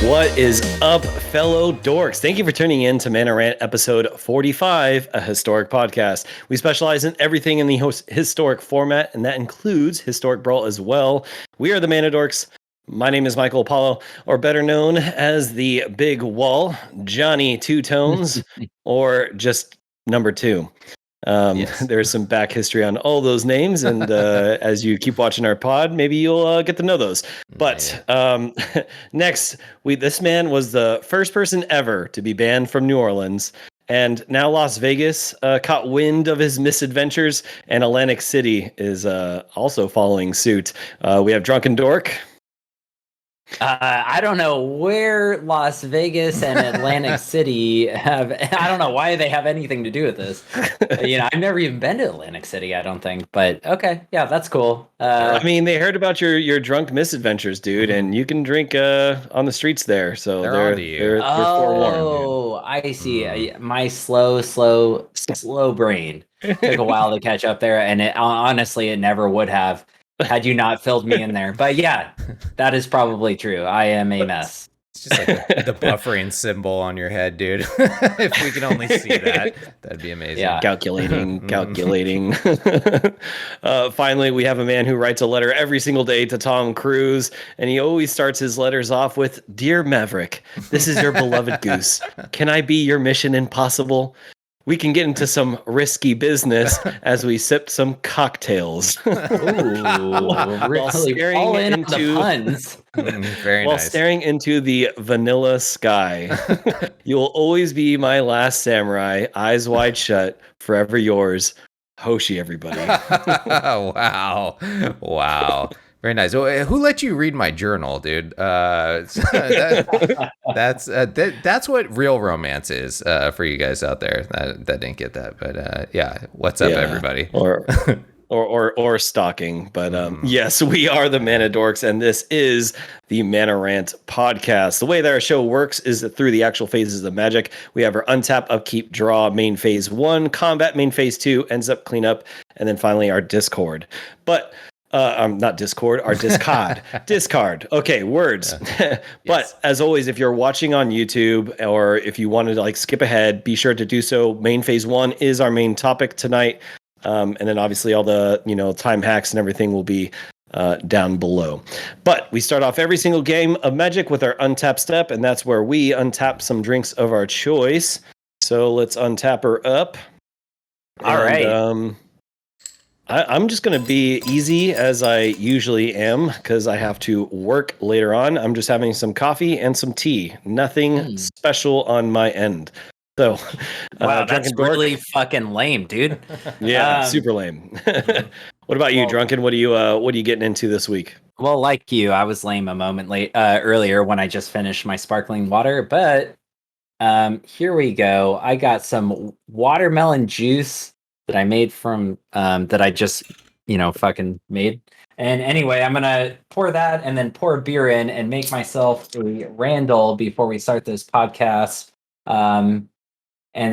What is up, fellow dorks? Thank you for tuning in to Mana Rant episode 45, a historic podcast. We specialize in everything in the historic format, and that includes historic brawl as well. We are the Mana Dorks. My name is Michael Apollo, or better known as the Big Wall, Johnny Two Tones, or just number 2. Yes. There's some back history on all those names, and as you keep watching our pod, maybe you'll get to know those. But next, this man was the first person ever to be banned from New Orleans, and now Las Vegas caught wind of his misadventures, and Atlantic City is also following suit. We have Drunken Dork. I don't know where Las Vegas and Atlantic City have. I don't know why they have anything to do with this. I've never even been to Atlantic City, I don't think. But okay, yeah, that's cool. I mean, they heard about your drunk misadventures, dude, and you can drink on the streets there. So they're forewarned. Oh, I see. My slow brain took a while to catch up there, and honestly, it never would have. Had you not filled me in there. But yeah, that is probably true. I am a mess. It's just like the buffering symbol on your head, dude. If we can only see that, that'd be amazing. Yeah. Calculating. Finally, we have a man who writes a letter every single day to Tom Cruise, and he always starts his letters off with, "Dear Maverick, this is your beloved goose. Can I be your Mission Impossible? We can get into some risky business as we sip some cocktails." Ooh, really all in into the puns. While staring into the vanilla sky. You'll always be my last samurai, eyes wide shut, forever yours, Hoshi, everybody. Wow. Very nice. Well, who let you read my journal, dude? That's what real romance is for you guys out there that didn't get that. But what's up, everybody? Or stalking. But yes, we are the Mana Dorks, and this is the Mana Rant podcast. The way that our show works is that through the actual phases of Magic, we have our Untap, Upkeep, Draw, main phase 1, Combat, main phase 2, ends up cleanup, and then finally our Discord. But not Discord, our discard. Discard. Okay, words. But as always, if you're watching on YouTube or if you wanted to skip ahead, be sure to do so. Main phase 1 is our main topic tonight. And then obviously all the, time hacks and everything will be down below. But we start off every single game of Magic with our untap step, and that's where we untap some drinks of our choice. So let's untap her up. All right. I'm just going to be easy as I usually am because I have to work later on. I'm just having some coffee and some tea. Nothing special on my end. So, wow, that's really fucking lame, dude. Yeah, super lame. What about you, Drunken? What are you getting into this week? Well, like you, I was lame a moment earlier when I just finished my sparkling water, but here we go. I got some watermelon juice that I made from that I just fucking made. And anyway, I'm gonna pour that and then pour a beer in and make myself a Randall before we start this podcast. And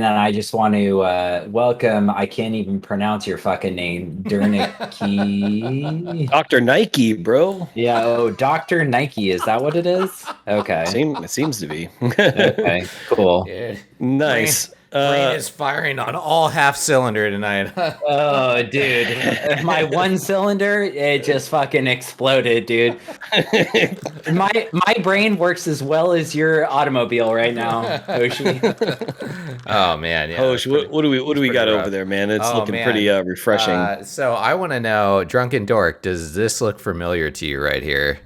then I just want to welcome, I can't even pronounce your fucking name, Dernicky. Dr. Nike, bro. Yeah, Dr. Nike, is that what it is? Okay. It seems to be. Okay, cool. Yeah. Nice. Brain is firing on all half cylinder tonight. Oh, dude. My one cylinder, it just fucking exploded, dude. My brain works as well as your automobile right now, Hoshi. Oh, man. Yeah. Hoshi, what do we got rough over there, man? It's looking pretty refreshing. So I want to know, Drunken Dork, does this look familiar to you right here?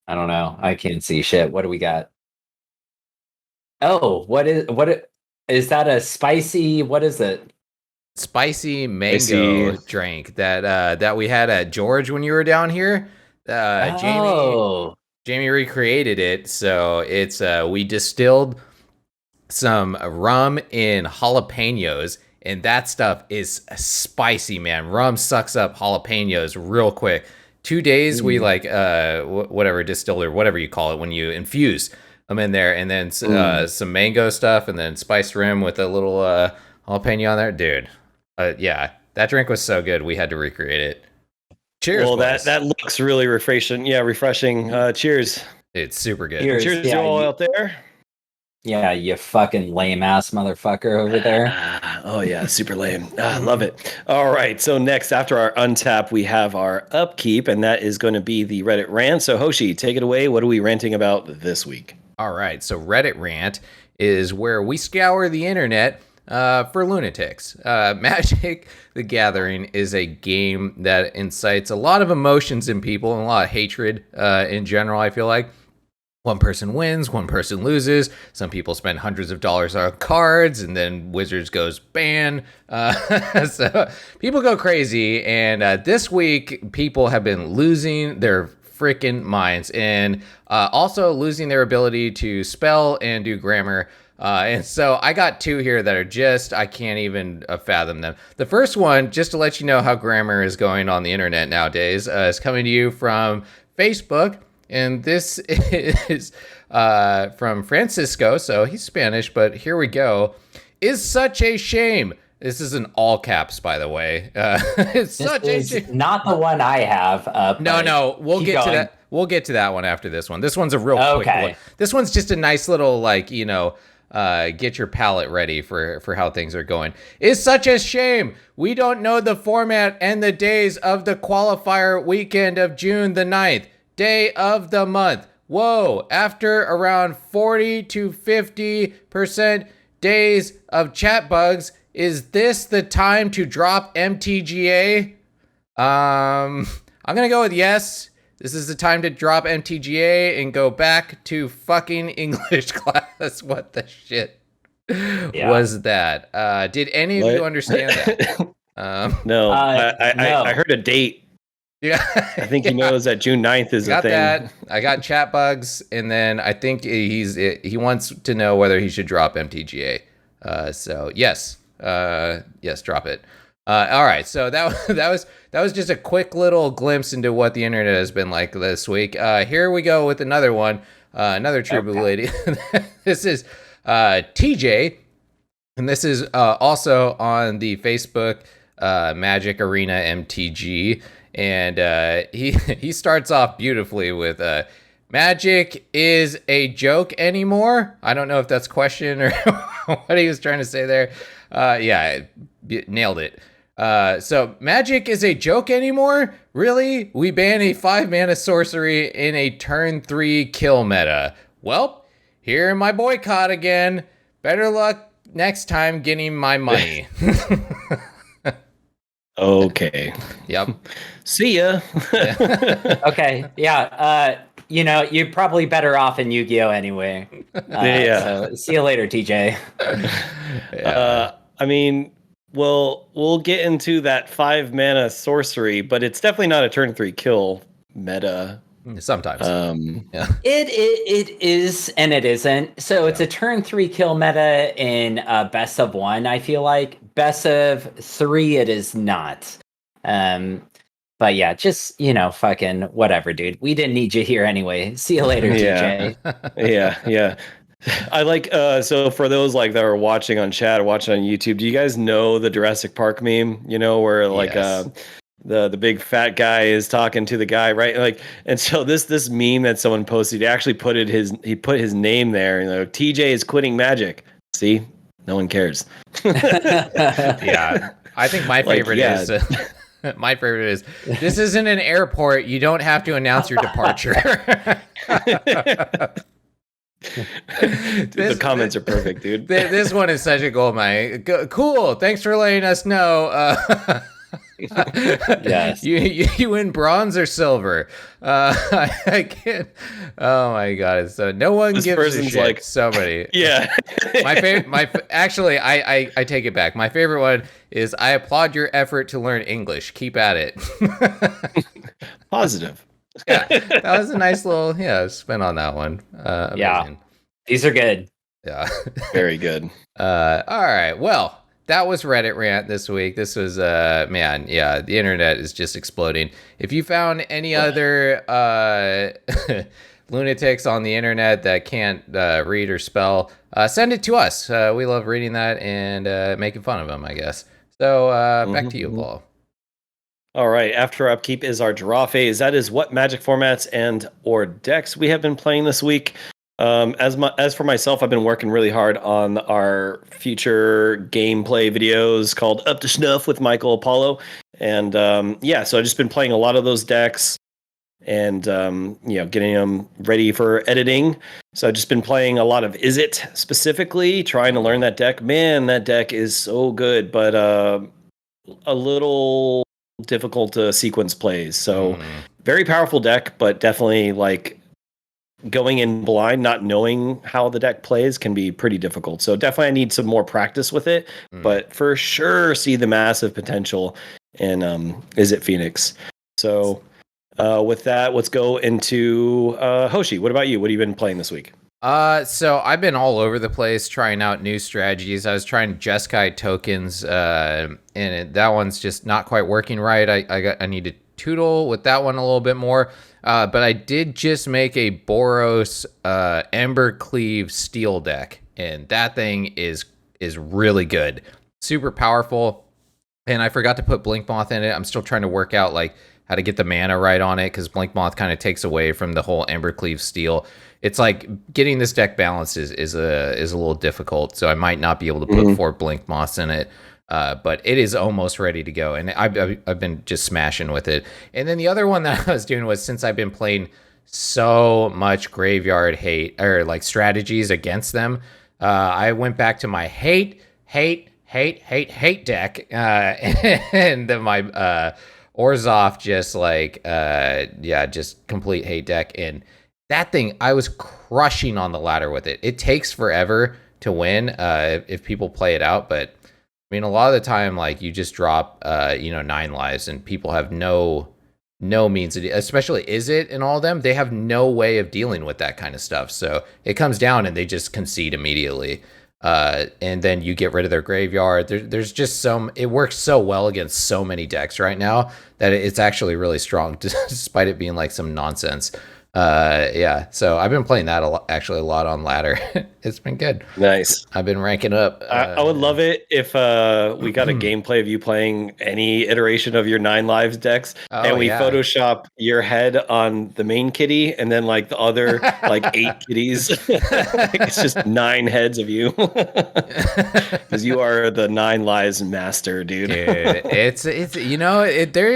I don't know. I can't see shit. What do we got? Oh, what is that a spicy? What is it? Spicy mango drink that we had at George when you were down here. Jamie recreated it. So it's we distilled some rum in jalapenos, and that stuff is spicy, man. Rum sucks up jalapenos real quick. 2 days we whatever distilled or whatever you call it when you infuse them in there, and then some mango stuff, and then spiced rim with a little jalapeno on there, dude. Yeah, that drink was so good we had to recreate it. Cheers. Well, that looks really refreshing. Yeah, refreshing. Cheers. It's super good. Cheers to all out there. Yeah, you fucking lame ass motherfucker over there. Oh yeah, super lame. Love it. All right, so next after our untap, we have our upkeep, and that is going to be the Reddit rant. So Hoshi, take it away. What are we ranting about this week? All right, so Reddit rant is where we scour the internet for lunatics. Magic the Gathering is a game that incites a lot of emotions in people and a lot of hatred in general, I feel like. One person wins, one person loses. Some people spend hundreds of dollars on cards, and then Wizards goes ban. So people go crazy, and this week people have been losing their freaking minds, and also losing their ability to spell and do grammar. And so I got two here that are just, I can't even fathom them. The first one, just to let you know how grammar is going on the internet nowadays, is coming to you from Facebook. And this is from Francisco, so he's Spanish, but here we go. Is such a shame. This is in all caps, by the way. It's such a shame. Not the one I have. No, we'll get to that. We'll get to that one after this one. This one's a real quick one. This one's just a nice little, like, get your palate ready for how things are going. Is such a shame. We don't know the format and the days of the qualifier weekend of June the 9th. Day of the month. Whoa, after around 40 to 50% days of chat bugs, is this the time to drop MTGA? I'm gonna go with yes. This is the time to drop MTGA and go back to fucking English class. What the shit was that? Did any of you understand that? No, I heard a date. Yeah, I think he knows that June 9th is a thing. That. I got chat bugs, and then I think he wants to know whether he should drop MTGA. So yes, drop it. All right, so that was just a quick little glimpse into what the internet has been like this week. Here we go with another one, another true blue lady. This is TJ, and this is also on the Facebook Magic Arena MTG. And he starts off beautifully with Magic is a joke anymore. I don't know if that's a question or what he was trying to say there. Nailed it. So Magic is a joke anymore? Really? We ban a 5-mana sorcery in a turn 3 kill meta. Well, here in my boycott again. Better luck next time getting my money. Okay. Yep. See ya. Okay. Yeah. You're probably better off in Yu-Gi-Oh anyway. So see you later, TJ. I mean, we'll get into that 5-mana sorcery, but it's definitely not a turn 3 kill meta. Sometimes. It is and it isn't. So it's a turn 3 kill meta in best of 1, I feel like. Best of 3 it is not. But yeah, just fucking whatever, dude. We didn't need you here anyway. See you later, TJ. Yeah. I like so for those like that are watching on chat or watching on YouTube, do you guys know the Jurassic Park meme, where like the big fat guy is talking to the guy, right? Like, and so this meme that someone posted, he actually put his name there, TJ is quitting Magic. See? No one cares. Yeah. I think my favorite is my favorite is this isn't an airport. You don't have to announce your departure. The comments are perfect, dude. This one is such a gold mine. Cool. Thanks for letting us know. Yes. You win bronze or silver. I can't. Oh my god! So no one gives a shit. Like, somebody. Yeah. My favorite. Actually, I take it back. My favorite one is I applaud your effort to learn English. Keep at it. Positive. Yeah, that was a nice little spin on that one. Yeah, these are good. Yeah, very good. All right, well. That was Reddit Rant this week. This was, the internet is just exploding. If you found any other lunatics on the internet that can't read or spell, send it to us. We love reading that and making fun of them, I guess. So back to you, Paul. All right, after Upkeep is our draw phase. That is what Magic formats and or decks we have been playing this week. As for myself, I've been working really hard on our future gameplay videos called Up to Snuff with Michael Apollo. And so I've just been playing a lot of those decks and getting them ready for editing. So I've just been playing a lot of Izzet specifically, trying to learn that deck. Man, that deck is so good, but a little difficult to sequence plays. So very powerful deck, but definitely like going in blind, not knowing how the deck plays can be pretty difficult. So definitely I need some more practice with it, but for sure see the massive potential in Izzet Phoenix. So with that, let's go into Hoshi. What about you? What have you been playing this week? So I've been all over the place trying out new strategies. I was trying Jeskai tokens, and that one's just not quite working right. I need to tootle with that one a little bit more. But I did just make a Boros Embercleave Steel deck, and that thing is really good, super powerful. And I forgot to put Blinkmoth in it. I'm still trying to work out like how to get the mana right on it, because Blinkmoth kind of takes away from the whole Embercleave Steel. It's like getting this deck balanced is a little difficult, so I might not be able to put 4 Blinkmoths in it. But it is almost ready to go, and I've been just smashing with it. And then the other one that I was doing was, since I've been playing so much graveyard hate or like strategies against them, I went back to my hate deck, and then my Orzhov just complete hate deck. And that thing, I was crushing on the ladder with it. It takes forever to win if people play it out, but I mean, a lot of the time, like, you just drop 9 lives, and people have no means of, especially Izzet and all of them, they have no way of dealing with that kind of stuff. So it comes down and they just concede immediately. And then you get rid of their graveyard. There's just it works so well against so many decks right now that it's actually really strong, despite it being like some nonsense. So I've been playing that a lot on ladder. It's been good. Nice. I've been ranking up. I would love it if we got a gameplay of you playing any iteration of your 9 lives decks, and we Photoshop your head on the main kitty, and then like the other like 8 kitties. It's just 9 heads of you, because you are the 9 lives master, dude. It's there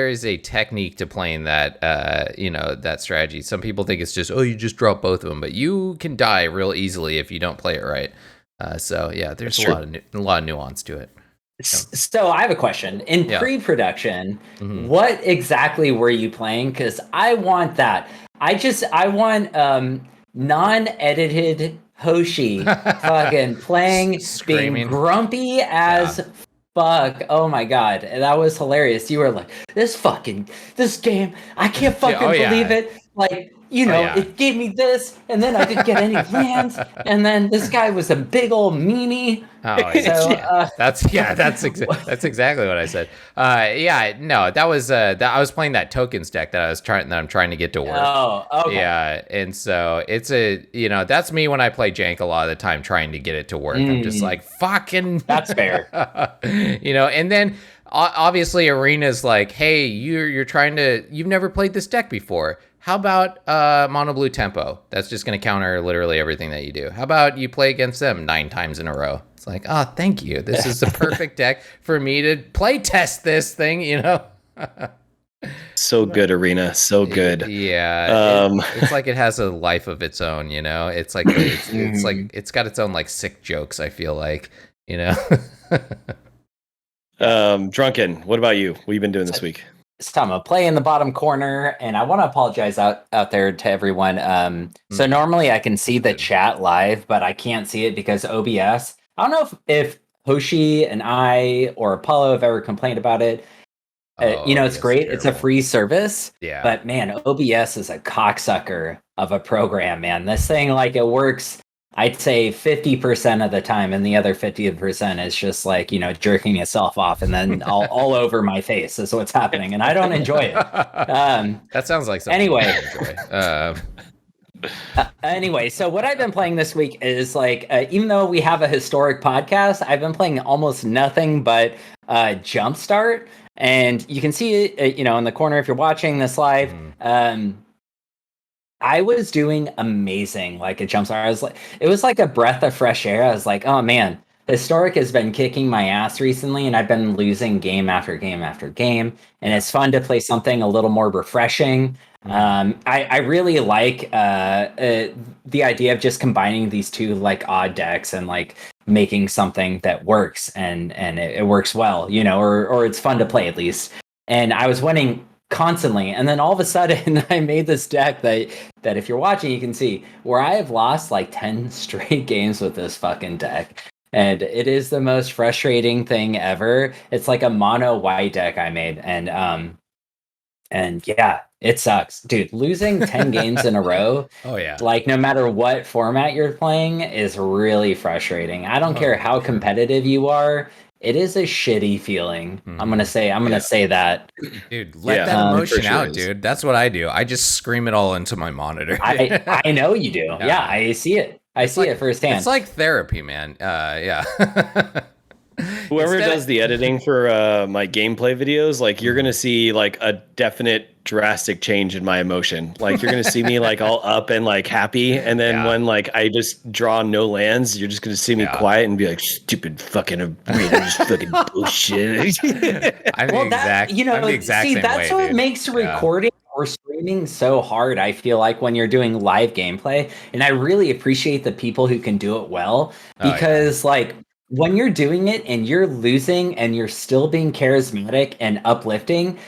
is a technique to playing that that strategy. Some people think it's just, you just drop both of them, but you can die real easily if you don't play it right. There's a lot of nuance to it. So I have a question. In pre-production, what exactly were you playing? Because I want that. I want non-edited Hoshi fucking playing, Screaming. being grumpy as fuck. Oh my god. That was hilarious. You were like, this game, I can't fucking believe it. Like, it gave me this, and then I didn't get any lands, and then this guy was a big old meanie. That's exactly what I said. That was I was playing that tokens deck that I'm trying to get to work. Oh, okay. Yeah, and so it's that's me when I play Jank a lot of the time, trying to get it to work. I'm just like, fucking. That's fair. And then obviously Arena's like, hey, you've never played this deck before. How about Mono Blue Tempo? That's just going to counter literally everything that you do. How about you play against them 9 times in a row? It's like, thank you. This is the perfect deck for me to play test this thing, So good, Arena. So good. It's like it has a life of its own, It's like it's like it's got its own like sick jokes, I feel like, Drunken, what about you? What have you been doing this week? It's time to play in the bottom corner, and I want to apologize out there to everyone. So normally I can see the chat live, but I can't see it because OBS. I don't know if Hoshi and I or Apollo have ever complained about it. It's great. It's a free service. Yeah. But man, OBS is a cocksucker of a program, man. This thing, like, it works, I'd say 50% of the time, and the other 50% is just like, jerking yourself off, and then all over my face is what's happening, and I don't enjoy it. That sounds like something. Anyway, so what I've been playing this week is like, even though we have a historic podcast, I've been playing almost nothing but Jumpstart, and you can see it, in the corner if you're watching this live. I was doing amazing, like a jumpstart. It was like a breath of fresh air. I was like, oh man, Historic has been kicking my ass recently, and I've been losing game after game after game. And it's fun to play something a little more refreshing. I really like the idea of just combining these two like odd decks and like making something that works and it works well, or it's fun to play at least. And I was winning constantly, and then all of a sudden I made this deck that if you're watching you can see where I have lost like 10 straight games with this fucking deck, and it is the most frustrating thing ever. It's like a mono white deck I made, and yeah, it sucks, dude. Losing 10 games in a row, oh yeah, like no matter what format you're playing, is really frustrating. I don't care how competitive you are. It is a shitty feeling. I'm gonna say that. Dude, let that emotion out, dude. That's what I do. I just scream it all into my monitor. I know you do. Yeah, I see it. I see it firsthand. It's like therapy, man. Yeah. Whoever does the editing for my gameplay videos, like you're gonna see like a definite drastic change in my emotion. Like you're gonna see me like all up and like happy, and then when like I just draw no lands, you're just gonna see me quiet and be like, stupid fucking fucking bullshit. I'm the exact same that's way, what dude. makes recording or streaming so hard. I feel like when you're doing live gameplay, and I really appreciate the people who can do it well, because like when you're doing it and you're losing and you're still being charismatic and uplifting,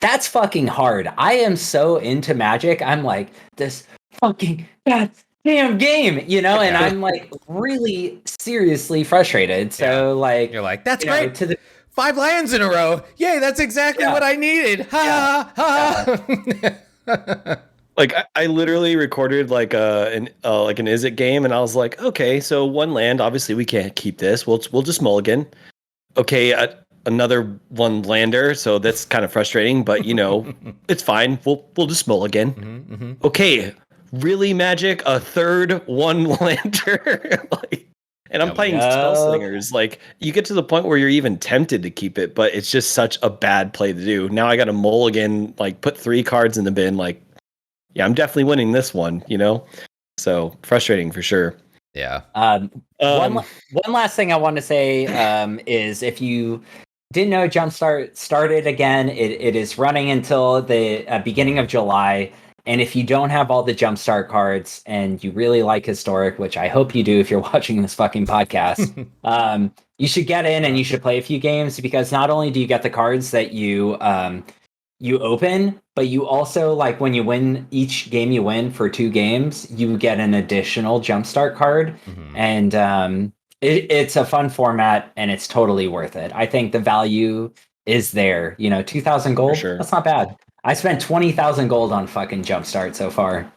that's fucking hard. I am so into Magic. I'm like, this fucking goddamn game, and I'm like really seriously frustrated. So like, you're like, that's great. 5 lands in a row. Yay, that's exactly what I needed. Ha ha. Like I literally recorded like an izzet game, and I was like, okay, so 1 land, obviously we can't keep this. We'll just mulligan. Okay, another 1 lander, so that's kind of frustrating, but it's fine. We'll just mulligan. Okay, really, Magic, a third 1 lander. And I'm playing Spellslingers. Like you get to the point where you're even tempted to keep it, but it's just such a bad play to do. Now I got to mulligan, like put 3 cards in the bin, like. Yeah, I'm definitely winning this one, So frustrating for sure. Yeah. One last thing I want to say is if you didn't know, Jumpstart started again. It is running until the beginning of July. And if you don't have all the Jumpstart cards and you really like Historic, which I hope you do if you're watching this fucking podcast, you should get in and you should play a few games, because not only do you get the cards that you open, but you also, like, when you win each game you win for 2 games, you get an additional Jumpstart card. And it's a fun format, and it's totally worth it. I think the value is there. 2,000 gold, sure. That's not bad. I spent 20,000 gold on fucking Jumpstart so far.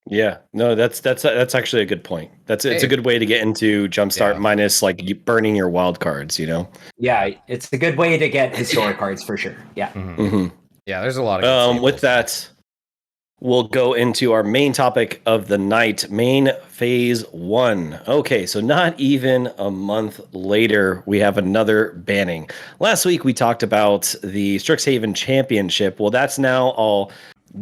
Yeah, no, that's actually a good point. It's a good way to get into Jumpstart minus like burning your wild cards. Yeah, it's a good way to get Historic cards for sure. Yeah. Yeah, there's a lot of with that, we'll go into our main topic of the night, main phase 1. Okay, so not even a month later, we have another banning. Last week, we talked about the Strixhaven Championship. Well, that's now all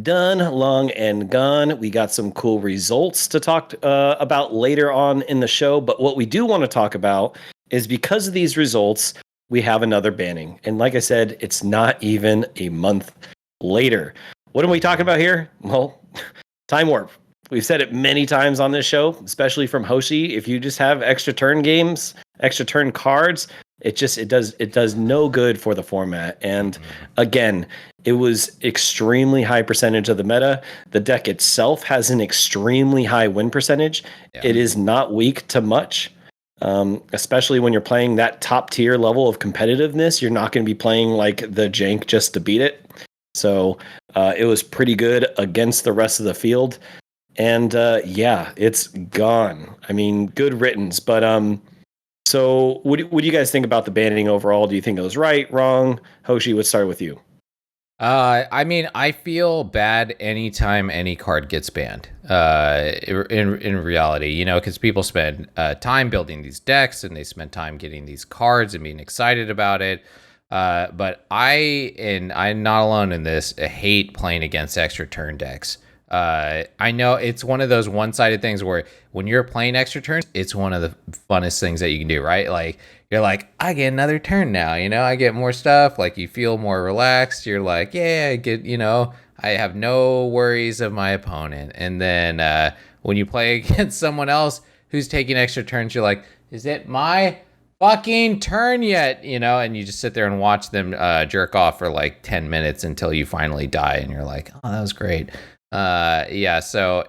done, long and gone. We got some cool results to talk about later on in the show. But what we do want to talk about is, because of these results, we have another banning. And like I said, it's not even a month later. What are we talking about here? Well, Time Warp. We've said it many times on this show, especially from Hoshi. If you just have extra turn games, extra turn cards, it does no good for the format. And again, it was extremely high percentage of the meta. The deck itself has an extremely high win percentage. Yeah. It is not weak to much. Especially when you're playing that top tier level of competitiveness, you're not going to be playing like the jank just to beat it. So it was pretty good against the rest of the field. And it's gone. I mean, good riddance. But so what do you guys think about the banning overall? Do you think it was right, wrong? Hoshi, let's start with you. I mean, I feel bad anytime any card gets banned. In reality, because people spend time building these decks and they spend time getting these cards and being excited about it. But I'm not alone in this. I hate playing against extra turn decks. I know it's one of those one-sided things where when you're playing extra turns, it's one of the funnest things that you can do, right? Like you're like, I get another turn now, I get more stuff. Like you feel more relaxed. You're like, yeah, I get, I have no worries of my opponent. And then when you play against someone else who's taking extra turns, you're like, is it my fucking turn yet? And you just sit there and watch them jerk off for like 10 minutes until you finally die. And you're like, oh, that was great. So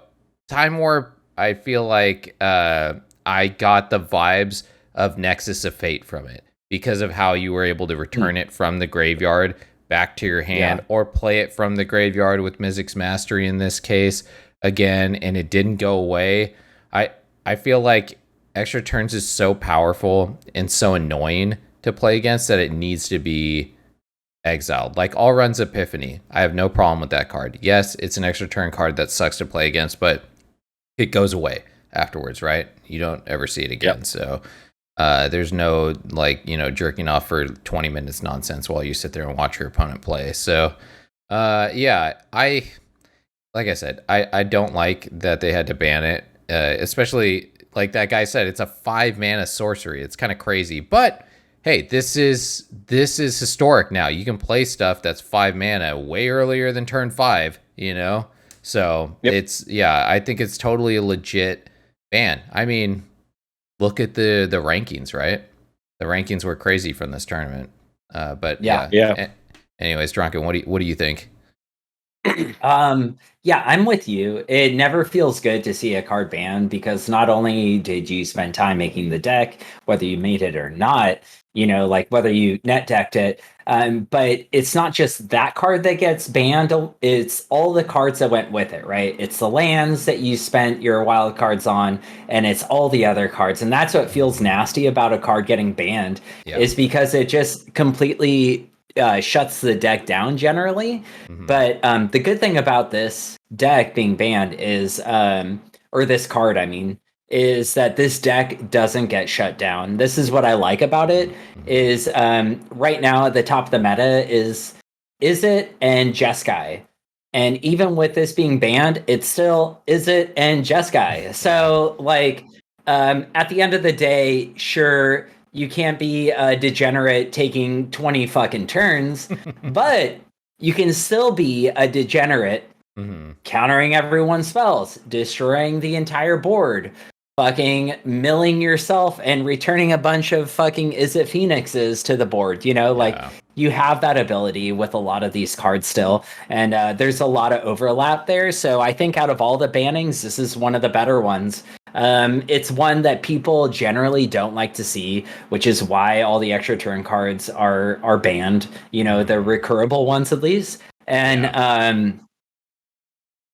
Time Warp, I feel like I got the vibes of Nexus of Fate from it because of how you were able to return it from the graveyard back to your hand or play it from the graveyard with Mizzix Mastery in this case again, and it didn't go away. I feel like extra turns is so powerful and so annoying to play against that it needs to be exiled. Like All Run's Epiphany, I have no problem with that card. Yes, it's an extra turn card that sucks to play against, but it goes away afterwards, right? You don't ever see it again. So there's no jerking off for 20 minutes nonsense while you sit there and watch your opponent play. So I don't like that they had to ban it, especially like that guy said, it's a 5-mana sorcery. It's kind of crazy, but hey, this is historic now. You can play stuff that's 5 mana way earlier than turn 5, So I think it's totally a legit ban. I mean, look at the rankings, right? The rankings were crazy from this tournament. Anyways, Drunken, what do you think? I'm with you. It never feels good to see a card banned because not only did you spend time making the deck, whether you made it or not, whether you net decked it, but it's not just that card that gets banned, it's all the cards that went with it, right? It's the lands that you spent your wild cards on, and it's all the other cards. And that's what feels nasty about a card getting banned, is because it just completely shuts the deck down generally. But the good thing about this deck being banned is, or this card, I mean, is that this deck doesn't get shut down. This is what I like about it, is right now at the top of the meta is Izzet and Jeskai. And even with this being banned, it's still Izzet and Jeskai. So at the end of the day, sure, you can't be a degenerate taking 20 fucking turns, but you can still be a degenerate countering everyone's spells, destroying the entire board, fucking milling yourself and returning a bunch of fucking Izzet Phoenixes to the board. You have that ability with a lot of these cards still, and there's a lot of overlap there. So I think out of all the bannings, this is one of the better ones. It's one that people generally don't like to see, which is why all the extra turn cards are banned, the recurable ones at least. And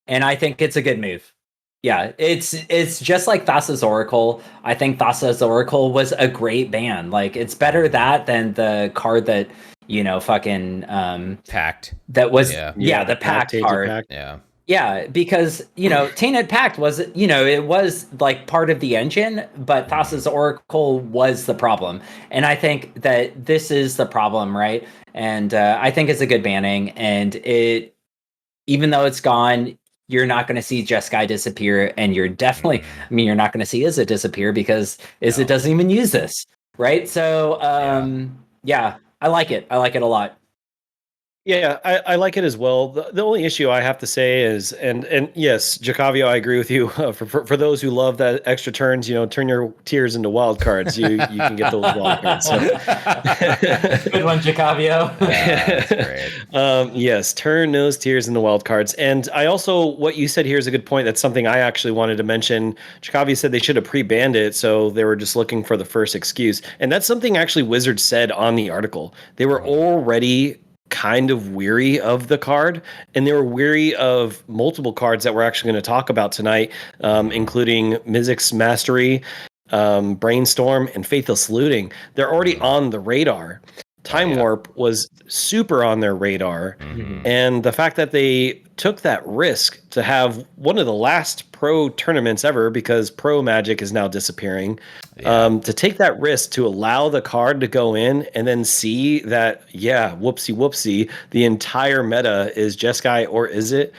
I think it's a good move. Yeah, it's just like Thassa's Oracle. I think Thassa's Oracle was a great ban. Like, it's better that than the card that, fucking Pact. That was the Pact card. Pact. Yeah, because, Tainted Pact was, it was like part of the engine, but Thassa's Oracle was the problem. And I think that this is the problem, right? And I think it's a good banning, and even though it's gone, you're not going to see Jeskai disappear, and you're definitely, you're not going to see Izzet disappear because Izzet doesn't even use this, right? So, I like it. I like it a lot. Yeah, I like it as well. The only issue I have to say is, and yes, Jacavio, I agree with you. For those who love that extra turns, turn your tiers into wild cards. You can get those wild cards. So. Good one, Jacavio. That's great. Yes, turn those tiers into wild cards. And I also, what you said here is a good point. That's something I actually wanted to mention. Jacavio said they should have pre-banned it, so they were just looking for the first excuse. And that's something actually Wizards said on the article. They were already kind of weary of the card, and they were weary of multiple cards that we're actually going to talk about tonight, including Mizzix Mastery, Brainstorm, and Faithless Looting. They're already on the radar, Time Warp was super on their radar. And the fact that they took that risk to have one of the last pro tournaments ever, because pro Magic is now disappearing, to take that risk to allow the card to go in and then see that, whoopsie, the entire meta is Jeskai or Izzet.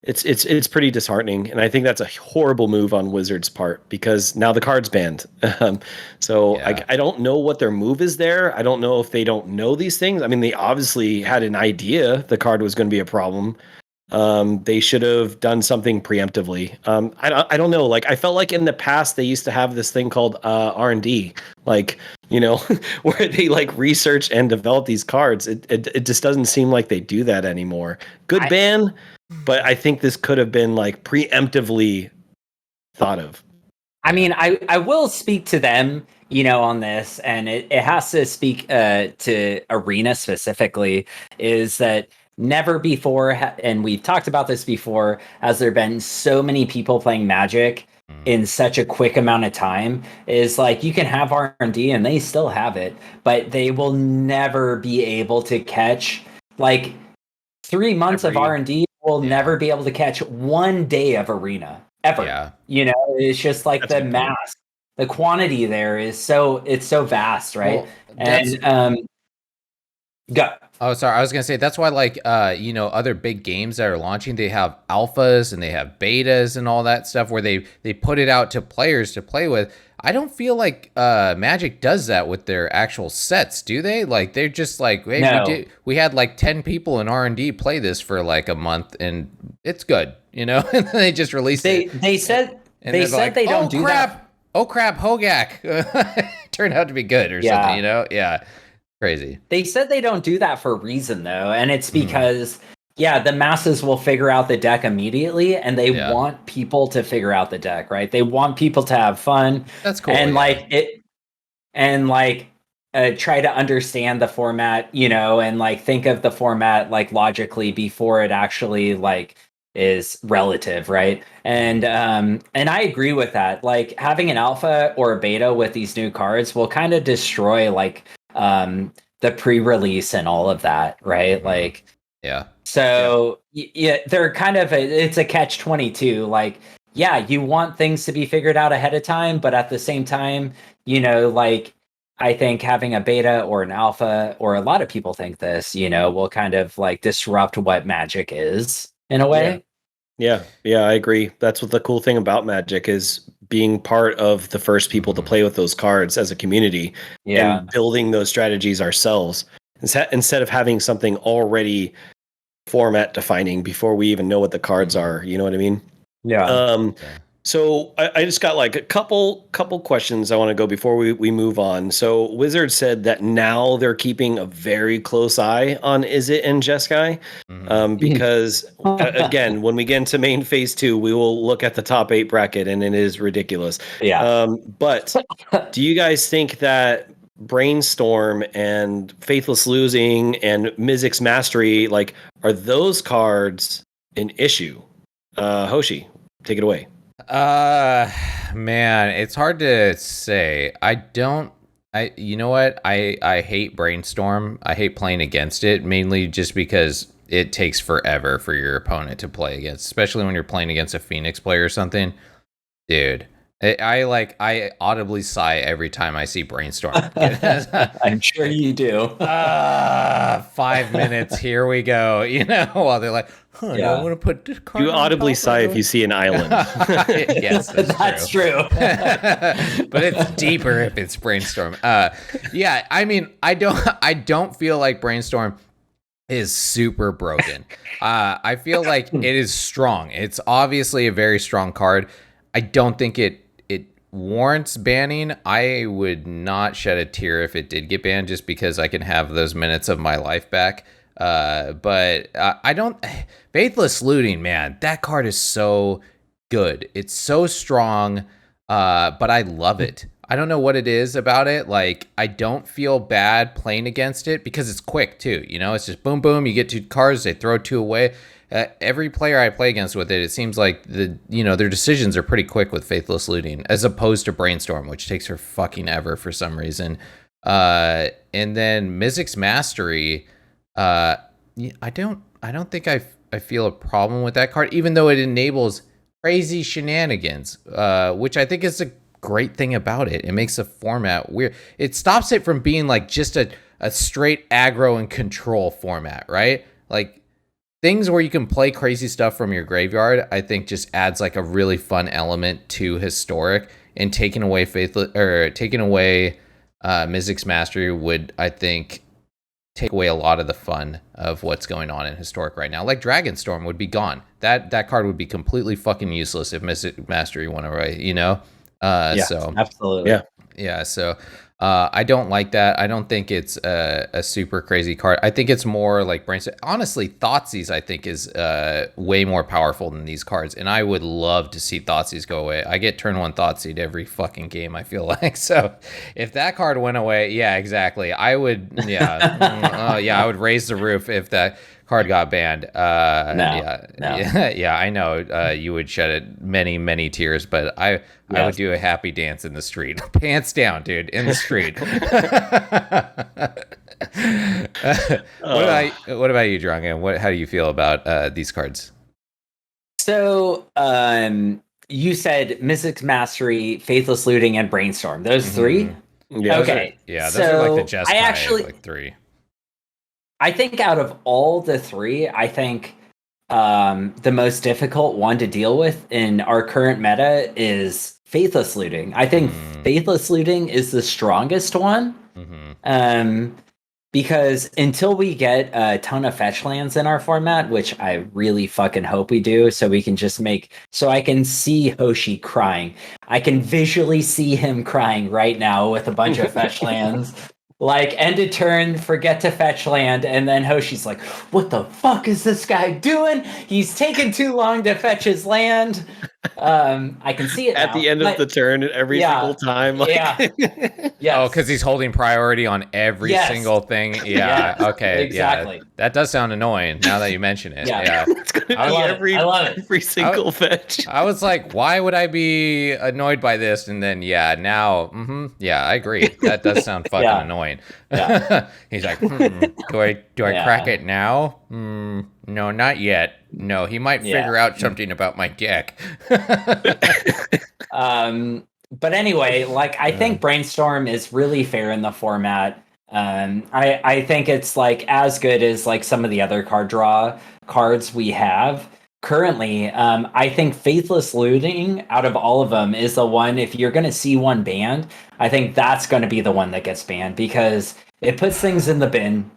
It's pretty disheartening, and I think that's a horrible move on Wizards' part, because now the card's banned. I don't know what their move is there. I don't know if they don't know these things. I mean, they obviously had an idea the card was going to be a problem. They should have done something preemptively. I don't know. Like, I felt like in the past they used to have this thing called R&D, like, where they like research and develop these cards. It just doesn't seem like they do that anymore. Good ban. But I think this could have been like preemptively thought of. I mean, I will speak to them, on this, and it has to speak to Arena specifically, is that never before, and we've talked about this before, has there been so many people playing Magic in such a quick amount of time. Is like, you can have R&D and they still have it, but they will never be able to catch, like, 3 months of R&D will never be able to catch 1 day of Arena ever. It's just like the mass, the quantity there is so vast, right? Well, go. Oh, sorry. I was gonna say that's why, like, other big games that are launching, they have alphas and they have betas and all that stuff where they put it out to players to play with. I don't feel like Magic does that with their actual sets, do they? Like, they're just like, hey, no. we had like 10 people in R&D play this for like a month, and it's good, and then they just released it. They said they don't do that. Oh crap, Hogak turned out to be good or something, Yeah. Crazy. They said they don't do that for a reason, though, and it's because the masses will figure out the deck immediately, and they want people to figure out the deck, right? They want people to have fun. That's cool. And try to understand the format, and like think of the format like logically before it actually like is relative, right? And I agree with that. Like, having an alpha or a beta with these new cards will kind of destroy like the pre-release and all of that, right? Like, so they're kind of it's a catch-22. Like, you want things to be figured out ahead of time, but at the same time, like, I think having a beta or an alpha, or a lot of people think this, will kind of like disrupt what Magic is in a way. Yeah, I agree. That's what the cool thing about Magic is, being part of the first people to play with those cards as a community and building those strategies ourselves, instead of having something already format defining before we even know what the cards are. You know what I mean? So I just got like a couple questions I want to go before we move on. So Wizards said that now they're keeping a very close eye on Izzet and Jeskai, because again, when we get into main phase 2, we will look at the top 8 bracket, and it is ridiculous. But do you guys think that Brainstorm and Faithless Losing and Mizzix's Mastery, like, are those cards an issue? Hoshi, take it away. Man, it's hard to say. You know what? I hate Brainstorm. I hate playing against it, mainly just because it takes forever for your opponent to play against, especially when you're playing against a Phoenix player or something. Dude, I audibly sigh every time I see Brainstorm. I'm sure you do. 5 minutes, here we go. While they're like, I want to put this card. You audibly sigh if you see an island. Yes, that's true. But it's deeper if it's Brainstorm. I mean, I don't feel like Brainstorm is super broken. I feel like it is strong. It's obviously a very strong card. I don't think it warrants banning. I would not shed a tear if it did get banned, just because I can have those minutes of my life back. But I don't. Faithless Looting, man, that card is so good. It's so strong, but I love it. I don't know what it is about it. Like, I don't feel bad playing against it because it's quick too. It's just boom, boom. You get 2 cards, they throw 2 away. Every player I play against with it seems like their decisions are pretty quick with Faithless Looting, as opposed to Brainstorm, which takes her fucking ever for some reason. And then Mizzix Mastery, I don't think I feel a problem with that card, even though it enables crazy shenanigans, which I think is a great thing about it. It makes the format weird. It stops it from being like just a straight aggro and control format, right? Like things where you can play crazy stuff from your graveyard, I think just adds like a really fun element to Historic, and taking away Mizzix Mastery would, I think, take away a lot of the fun of what's going on in Historic right now. Like Dragonstorm would be gone. That card would be completely fucking useless if Mizzix Mastery went away, you know? So absolutely. Yeah, so I don't like that. I don't think it's a super crazy card. I think it's more like brainstorm. Honestly, Thoughtseize I think is way more powerful than these cards, and I would love to see Thoughtseize go away. I get turn 1 Thoughtseize every fucking game, I feel like. So if that card went away, yeah, exactly. I would, I would raise the roof if that card got banned. No. Yeah, I know. You would shed many tears, but I would do a happy dance in the street, pants down, dude, in the street. What about you, Drunken? How do you feel about these cards? So, you said Mizzix Mastery, Faithless Looting, and Brainstorm. Those three? Yeah. Okay. Those are like the just like three. I think out of all the three, I think the most difficult one to deal with in our current meta is Faithless Looting. I think Faithless Looting is the strongest one. Because until we get a ton of fetch lands in our format, which I really fucking hope we do, so we can just so I can see Hoshi crying. I can visually see him crying right now with a bunch of fetch lands. Like, end of turn, forget to fetch land, and then Hoshi's like, what the fuck is this guy doing? He's taking too long to fetch his land. I can see it at the end of the turn every single time. Like. Oh, because he's holding priority on every single thing. Yeah. Okay. Exactly. Yeah. That does sound annoying now that you mention it. Yeah. It's gonna be I love it. Every single fetch. I was like, why would I be annoyed by this? And then now, yeah, I agree. That does sound fucking annoying. Yeah. He's like, do I crack it now? No, not yet. No, he might figure out something about my deck. But anyway, like, I think Brainstorm is really fair in the format. I think it's like as good as like some of the other card draw cards we have currently. I think Faithless Looting out of all of them is the one, if you're going to see one banned, I think that's going to be the one that gets banned because it puts things in the bin.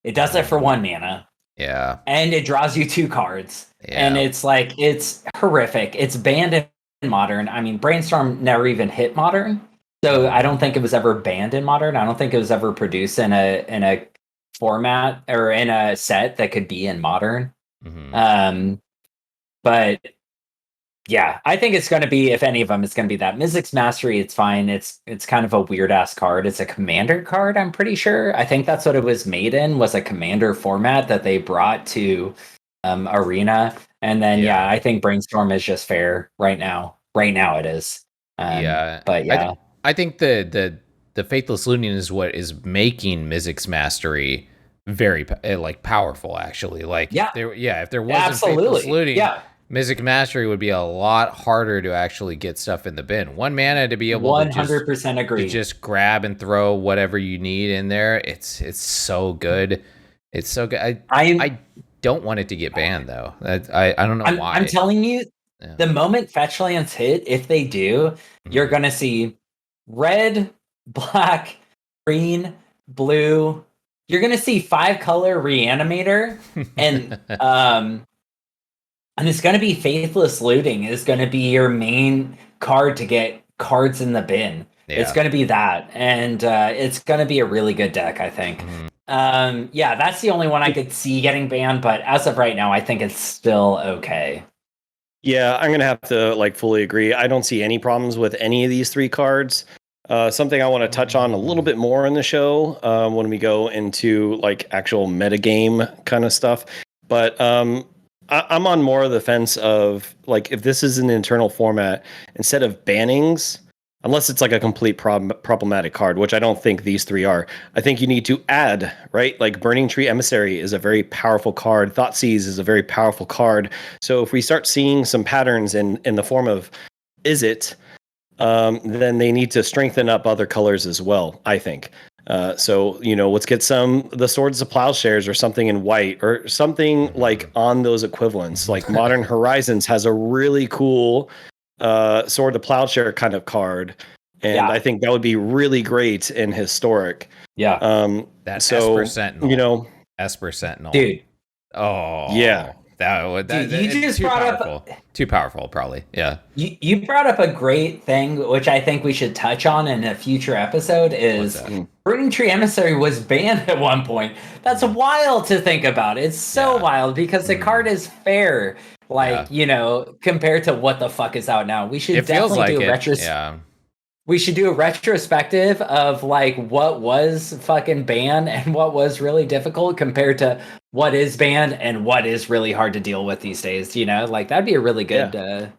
It does it for 1 mana. Yeah. And it draws you 2 cards. Yeah. And it's like, it's horrific. It's banned in Modern. I mean, Brainstorm never even hit Modern. So I don't think it was ever banned in Modern. I don't think it was ever produced in a format or in a set that could be in Modern. But yeah, I think it's going to be, if any of them, it's going to be that Mizzix Mastery. It's fine. It's kind of a weird ass card. It's a commander card, I'm pretty sure. I think that's what it was made in, was a commander format that they brought to Arena. And then I think Brainstorm is just fair right now. Right now it is. But yeah, I think the Faithless Looting is what is making Mizzix Mastery very like powerful. Actually, like if there wasn't Faithless Looting, Mizzix Mastery would be a lot harder to actually get stuff in the bin. 1 mana to be able 100% agree. To just grab and throw whatever you need in there. It's so good. It's so good. I don't want it to get banned though. I don't know why. I'm telling you, the moment fetch lands hit, if they do, you're gonna see red, black, green, blue. You're gonna see 5-color Reanimator, and it's gonna be Faithless Looting is gonna be your main card to get cards in the bin. Yeah. It's gonna be that, and it's gonna be a really good deck, I think. That's the only one I could see getting banned, but as of right now, I think it's still okay. Yeah, I'm gonna have to like fully agree. I don't see any problems with any of these 3 cards. Something I want to touch on a little bit more in the show when we go into like actual metagame kind of stuff. But I'm on more of the fence of like, if this is an internal format, instead of bannings, unless it's like a complete problematic card, which I don't think these 3 are. I think you need to add, right? Like Burning Tree Emissary is a very powerful card. Thoughtseize is a very powerful card. So if we start seeing some patterns in the form of Izzet, then they need to strengthen up other colors as well, I think. So, let's get the Swords of Plowshares or something in white or something like on those equivalents. Like Modern Horizons has a really cool Sword of Plowshare kind of card. And I think that would be really great in Historic. Yeah. That's Esper Sentinel. Esper Sentinel. Dude. Oh. Yeah. Dude, you just brought up too powerful, probably. Yeah. You brought up a great thing, which I think we should touch on in a future episode. Is Burning Tree Emissary was banned at one point. That's wild to think about. It's so wild because the card is fair, compared to what the fuck is out now. We should definitely do a retrospective. We should do a retrospective of like what was fucking banned and what was really difficult compared to what is banned and what is really hard to deal with these days. That'd be a really good.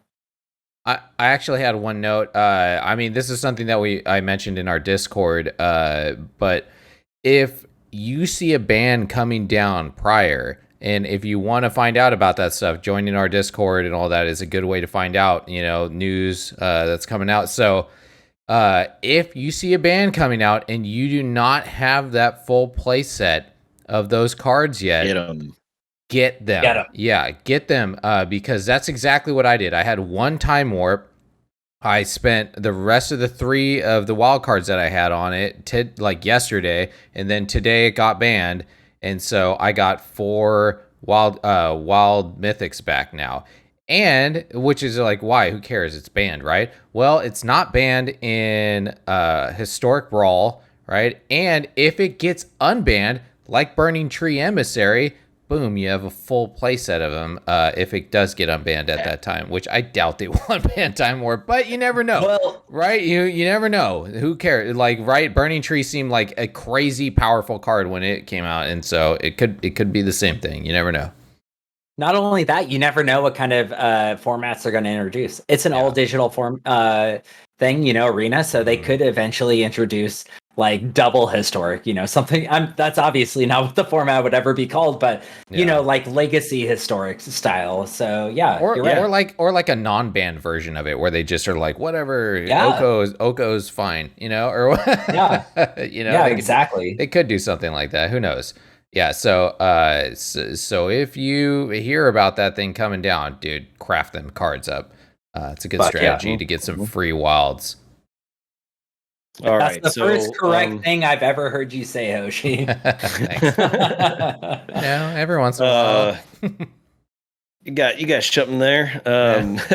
I actually had one note. This is something that I mentioned in our Discord. But if you see a ban coming down prior, and if you want to find out about that stuff, joining our Discord and all that is a good way to find out. News that's coming out. So. If you see a ban coming out and you do not have that full play set of those cards yet, get them. Yeah, get them. Because that's exactly what I did. I had one Time Warp. I spent the rest of the 3 of the wild cards that I had on it yesterday, and then today it got banned, and so I got 4 wild mythics back now. And which is like, why? Who cares? It's banned, right? Well, it's not banned in Historic Brawl, right? And if it gets unbanned, like Burning Tree Emissary, boom, you have a full playset of them. If it does get unbanned at that time, which I doubt they will unban Time Warp, but you never know, right? You never know. Who cares? Right? Burning Tree seemed like a crazy powerful card when it came out, and so it could be the same thing. You never know. Not only that, you never know what kind of formats they're going to introduce. It's an all digital form thing, Arena. So they could eventually introduce like double Historic, something. That's obviously not what the format would ever be called, but like Legacy Historic style. So or like a non-banned version of it where they just are like whatever. Oko's fine, or exactly. They could do something like that. Who knows? Yeah, so if you hear about that thing coming down, dude, craft them cards up. It's a good strategy to get some free wilds. That's the first correct thing I've ever heard you say, Hoshi. Thanks. Every once in a while. You got something there.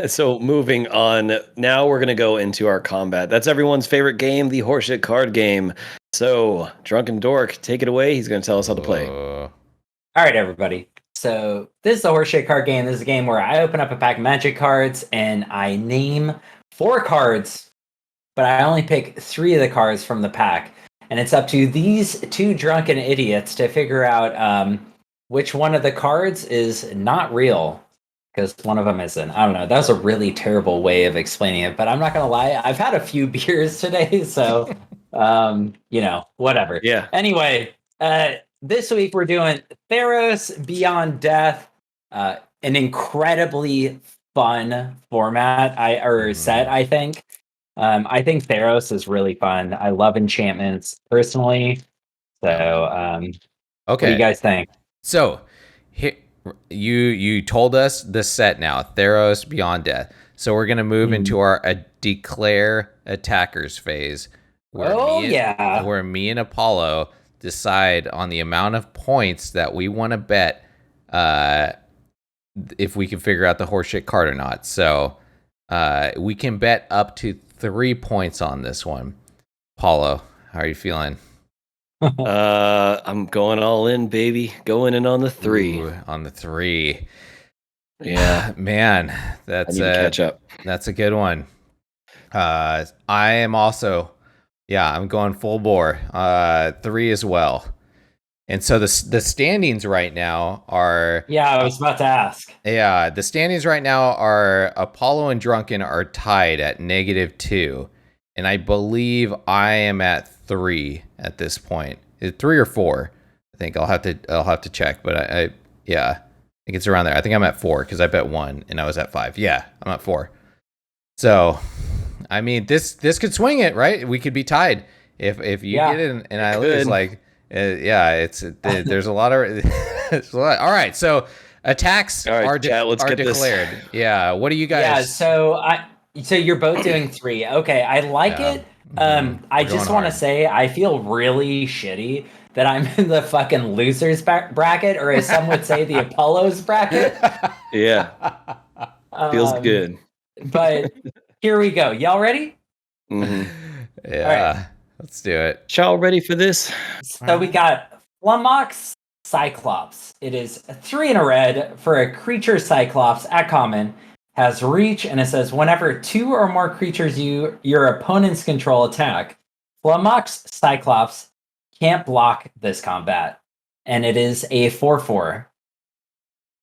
So moving on, now we're gonna go into our combat. That's everyone's favorite game, the horseshit card game. So, Drunken Dork, take it away. He's going to tell us how to play. All right, everybody. So, this is the horseshit card game. This is a game where I open up a pack of Magic cards and I name 4 cards, but I only pick 3 of the cards from the pack. And it's up to these 2 drunken idiots to figure out which one of the cards is not real, because one of them isn't. I don't know. That was a really terrible way of explaining it, but I'm not going to lie. I've had a few beers today, so... whatever. Yeah. Anyway, this week we're doing Theros Beyond Death, an incredibly fun format set, I think. I think Theros is really fun. I love enchantments personally. So, what do you guys think? So, you told us the set now, Theros Beyond Death. So we're gonna move into our declare attackers phase. Where me and Apollo decide on the amount of points that we want to bet if we can figure out the horseshit card or not. So we can bet up to 3 points on this one. Apollo, how are you feeling? I'm going all in, baby. Going in on the 3. Ooh, on the 3. Yeah. Man, that's I need to catch up. That's a good one. I am also... Yeah, I'm going full bore. 3 as well. And so the standings right now are... Yeah, I was about to ask. Yeah, the standings right now are Apollo and Drunken are tied at -2. and I believe I am at 3 at this point. 3 or 4. I think I'll have to check, but I think it's around there. I think I'm at 4 because I bet 1 and I was at 5. Yeah, I'm at 4. So, I mean, this could swing it, right? We could be tied if you get it and I lose. Like, there's a lot of All right, so attacks are declared. Yeah, what do you guys? Yeah, so you're both doing 3. Okay, I like it. I just want to say I feel really shitty that I'm in the fucking losers bracket, or as some would say, the Apollo's bracket. Yeah, feels good. But here we go. Y'all ready? Mm-hmm. Yeah, right. Let's do it. Y'all ready for this? So we got Flummox Cyclops. It is 3 in a red for a creature Cyclops at common. Has reach, and it says whenever 2 or more creatures your opponents control attack, Flummox Cyclops can't block this combat. And it is a 4/4.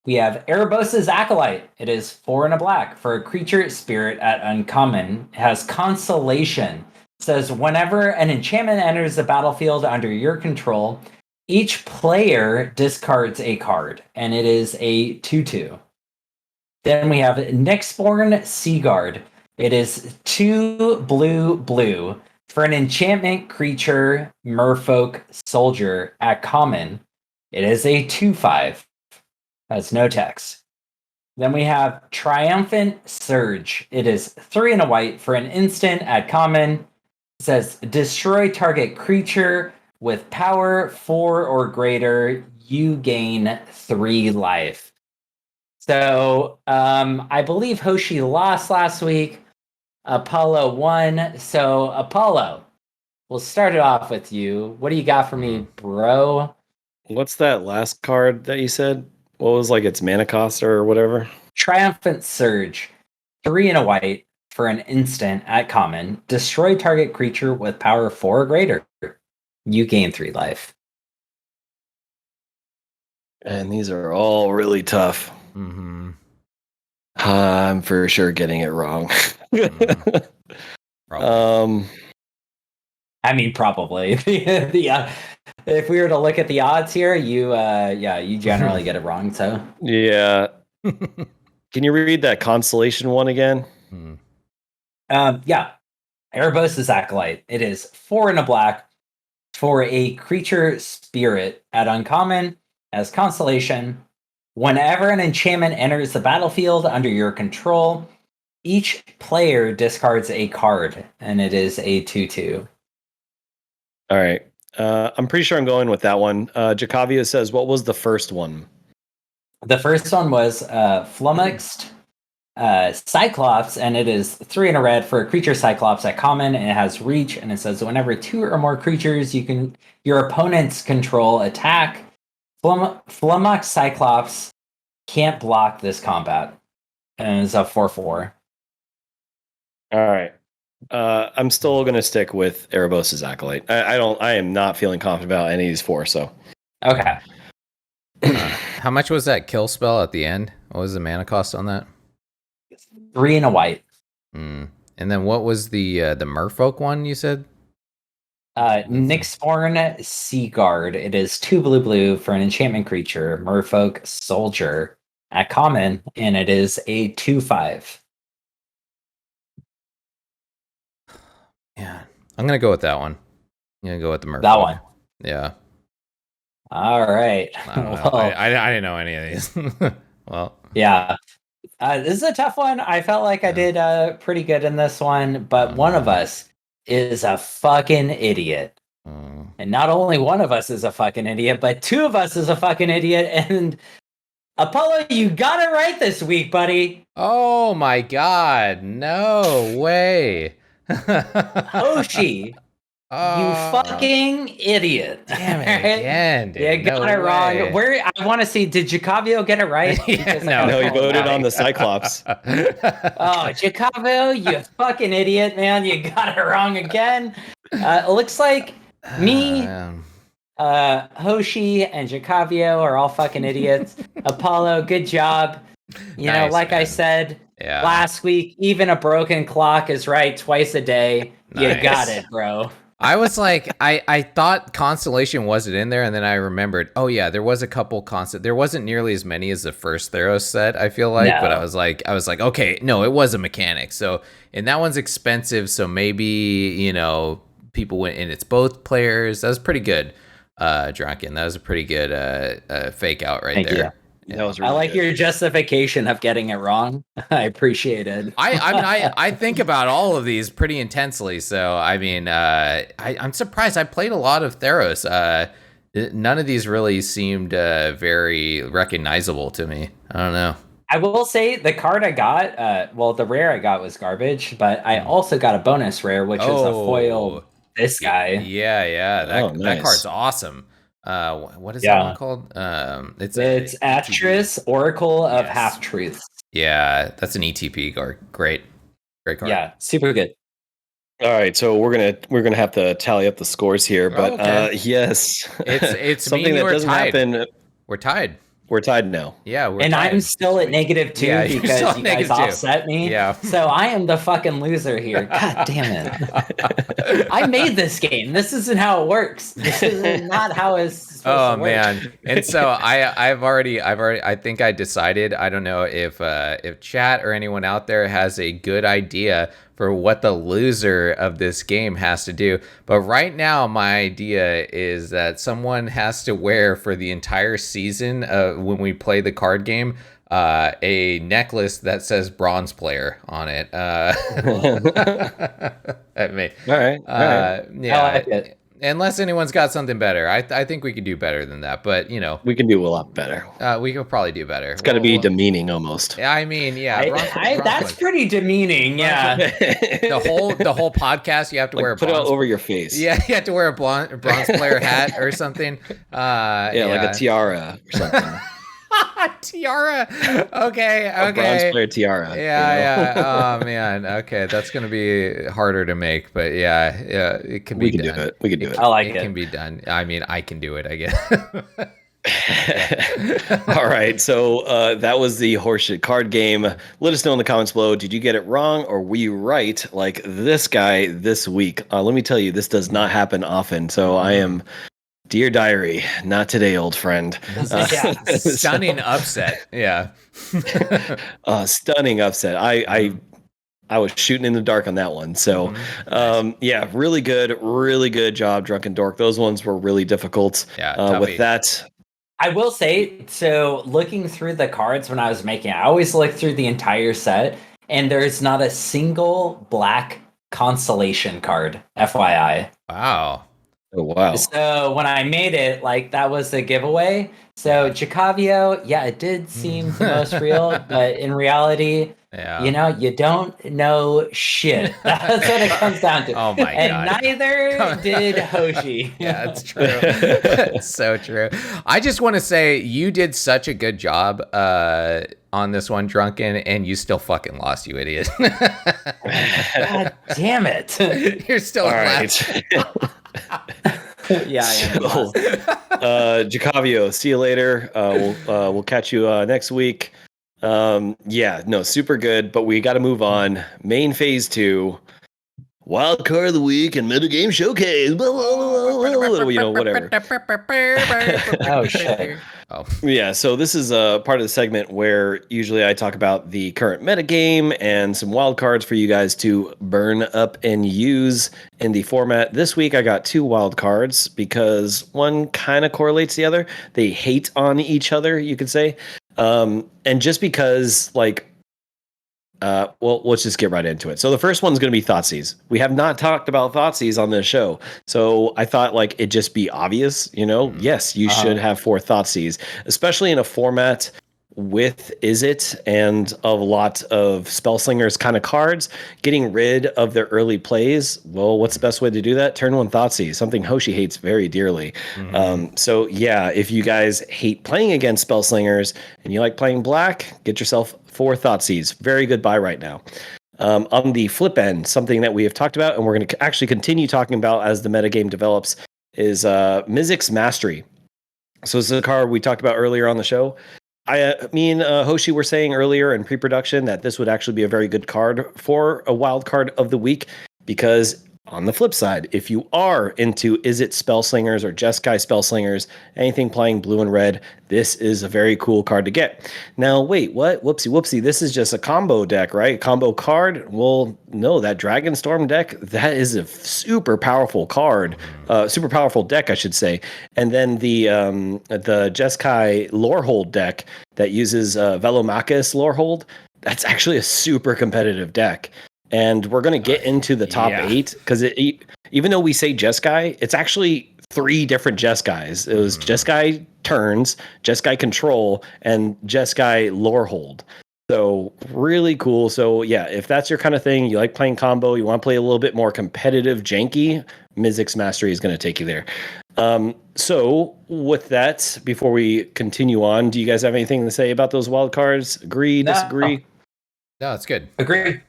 We have Erebos' Acolyte. It is 4 in a black for a creature spirit at uncommon. It has Consolation. It says whenever an enchantment enters the battlefield under your control, each player discards a card, and it is a 2/2. Then we have Nyxborn Seaguard. It is 2 blue for an enchantment creature, merfolk soldier at common. It is a 2/5. Has no text. Then we have Triumphant Surge. It is 3 in a white for an instant at common. It says destroy target creature with power 4 or greater. You gain 3 life. So I believe Hoshi lost last week. Apollo won. So Apollo, we'll start it off with you. What do you got for me, bro? What's that last card that you said? What was like its mana cost or whatever? Triumphant Surge. 3 in a white for an instant at common. Destroy target creature with power 4 or greater. You gain 3 life. And these are all really tough. Mm-hmm. I'm for sure getting it wrong. Probably. I mean, probably. If we were to look at the odds here, you generally get it wrong. So yeah. Can you read that Constellation one again? Yeah. Erebos' Acolyte. It is 4 in a black for a creature spirit at uncommon as Constellation. Whenever an enchantment enters the battlefield under your control, each player discards a card, and it is a 2/2. All right. I'm pretty sure I'm going with that one. Jacavia says, what was the first one? The first one was Flummoxed Cyclops, and it is 3 in a red for a creature Cyclops at common, and it has reach, and it says whenever 2 or more creatures your opponents control attack, Flummox Cyclops can't block this combat, and it's a 4/4. All right. I'm still gonna stick with Erebos' Acolyte. I am not feeling confident about any of these 4. So okay. How much was that kill spell at the end? What was the mana cost on that? 3 in a white. And then what was the merfolk one you said? Nyxborn Seaguard. It is 2 blue for an enchantment creature, merfolk soldier at common, and it is a 2/5. Yeah, I'm gonna go with that one. I'm gonna go with the merfolk. That one. Yeah. All right. I don't know. I didn't know any of these. Well. Yeah. This is a tough one. I felt like I did pretty good in this one, but one of us is a fucking idiot. And not only one of us is a fucking idiot, but 2 of us is a fucking idiot. And Apollo, you got it right this week, buddy. Oh my god. No way. Hoshi. You fucking idiot. Damn it again, dude. You got it wrong. I want to see, did Jacavio get it right? No, he voted on the Cyclops. Oh, Jacavio, you fucking idiot, man. You got it wrong again. It looks like me, Hoshi, and Jacavio are all fucking idiots. Apollo, good job. You know, like I said, Yeah. Last week, even a broken clock is right twice a day. Nice. You got it, bro. I was like, I thought Constellation wasn't in there, and then I remembered, oh yeah, there was a couple there wasn't nearly as many as the first Theros set, I feel like, but I was like, okay, no, it was a mechanic. So, and that one's expensive, so maybe, you know, people went in, it's both players. That was pretty good, Drunken. That was a pretty good fake out right there. You. Yeah. That was really I like good. your justification of getting it wrong. I appreciate it. I mean, I think about all of these pretty intensely. So, I mean, I'm surprised. I played a lot of Theros. None of these really seemed very recognizable to me. I don't know. I will say the card I got, well, the rare I got was garbage, but I also got a bonus rare, which is a foil. This guy. Yeah. That card's awesome. What is that one called? It's Atris, Oracle of Half Truths. Yeah, that's an ETP card. Great card. Yeah, super good. All right, so we're gonna have to tally up the scores here, but yes, it's something that doesn't happen. We're tied. We're tied now. Yeah, we're and tied. I'm still at -2 because you guys offset me. Yeah. So I am the fucking loser here. God damn it. I made this game. This isn't how it works. This is not how it's supposed to work. Man. And so I've already I think I decided, I don't know if chat or anyone out there has a good idea for what the loser of this game has to do. But right now, my idea is that someone has to wear for the entire season when we play the card game a necklace that says bronze player on it. At me. All right. Yeah. I like it. Unless anyone's got something better. I think we could do better than that. But, you know. We can do a lot better. We could probably do better. It's got to be demeaning almost. I mean, yeah. That's pretty demeaning, yeah. The whole podcast, you have to wear a put bronze... it over your face. Yeah, you have to wear a bronze player hat or something. Like a tiara or something. Tiara. Okay. A bronze player tiara. Yeah. Oh man. Okay, that's gonna be harder to make, but yeah, it can be done. We can do it. I like it. It can be done. I mean, I can do it, I guess. All right, so that was the horseshit card game. Let us know in the comments below. Did you get it wrong, or were you right, like this guy this week? Let me tell you, this does not happen often. So I am, dear diary, not today, old friend. Stunning upset. Yeah. Stunning upset. I was shooting in the dark on that one. So, really good job, Drunken Dork. Those ones were really difficult. Yeah. With that. I will say, so looking through the cards when I was making it, I always look through the entire set, and there's not a single black constellation card, FYI. Wow. Oh, wow. So when I made it, like, that was the giveaway. So Jacavio, yeah, it did seem the most real, but in reality, you know, you don't know shit. That's what it comes down to. Oh my God. And neither did Hoshi. Yeah, it's true. It's so true. I just want to say you did such a good job on this one, Drunken, and you still fucking lost, you idiot. God damn it. You're still last. Yeah, I am. Jacavio, see you later. We'll catch you next week. Super good, but we got to move on. Main phase 2, wild card of the week and metagame showcase. Whatever. Oh shit. Oh. Yeah, so this is a part of the segment where usually I talk about the current metagame and some wild cards for you guys to burn up and use in the format. This week I got 2 wild cards because one kind of correlates the other. They hate on each other, you could say. And just because, let's just get right into it. So the first one's going to be Thoughtseize. We have not talked about Thoughtseize on this show. So I thought it'd just be obvious, yes, you should have 4 Thoughtseize, especially in a format with Izzet and a lot of Spellslingers kind of cards. Getting rid of their early plays, well, what's the best way to do that? Turn 1 Thoughtseize, something Hoshi hates very dearly. If you guys hate playing against Spellslingers and you like playing black, get yourself 4 Thoughtseize. Very good buy right now. On the flip end, something that we have talked about and we're going to actually continue talking about as the metagame develops is Mizzix's Mastery. So this is a card we talked about earlier on the show. Me and Hoshi were saying earlier in pre-production that this would actually be a very good card for a wild card of the week, because on the flip side, if you are into Izzet Spellslingers or Jeskai Spellslingers, anything playing blue and red, this is a very cool card to get. Now, wait, what? Whoopsie. This is just a combo deck, right? Combo card? Well, no, that Dragonstorm deck, that is a super powerful card. Super powerful deck, I should say. And then the Jeskai Lorehold deck that uses Velomachus Lorehold, that's actually a super competitive deck. And we're going to get into the top 8 because even though we say Jeskai, it's actually 3 different Jeskais. It was Jeskai Turns, Jeskai Control, and Jeskai Lorehold. So really cool. So yeah, if that's your kind of thing, you like playing combo, you want to play a little bit more competitive, janky, Mizzix Mastery is going to take you there. So with that, before we continue on, do you guys have anything to say about those wild cards? Agree, disagree? No, it's good. Agree. Cool.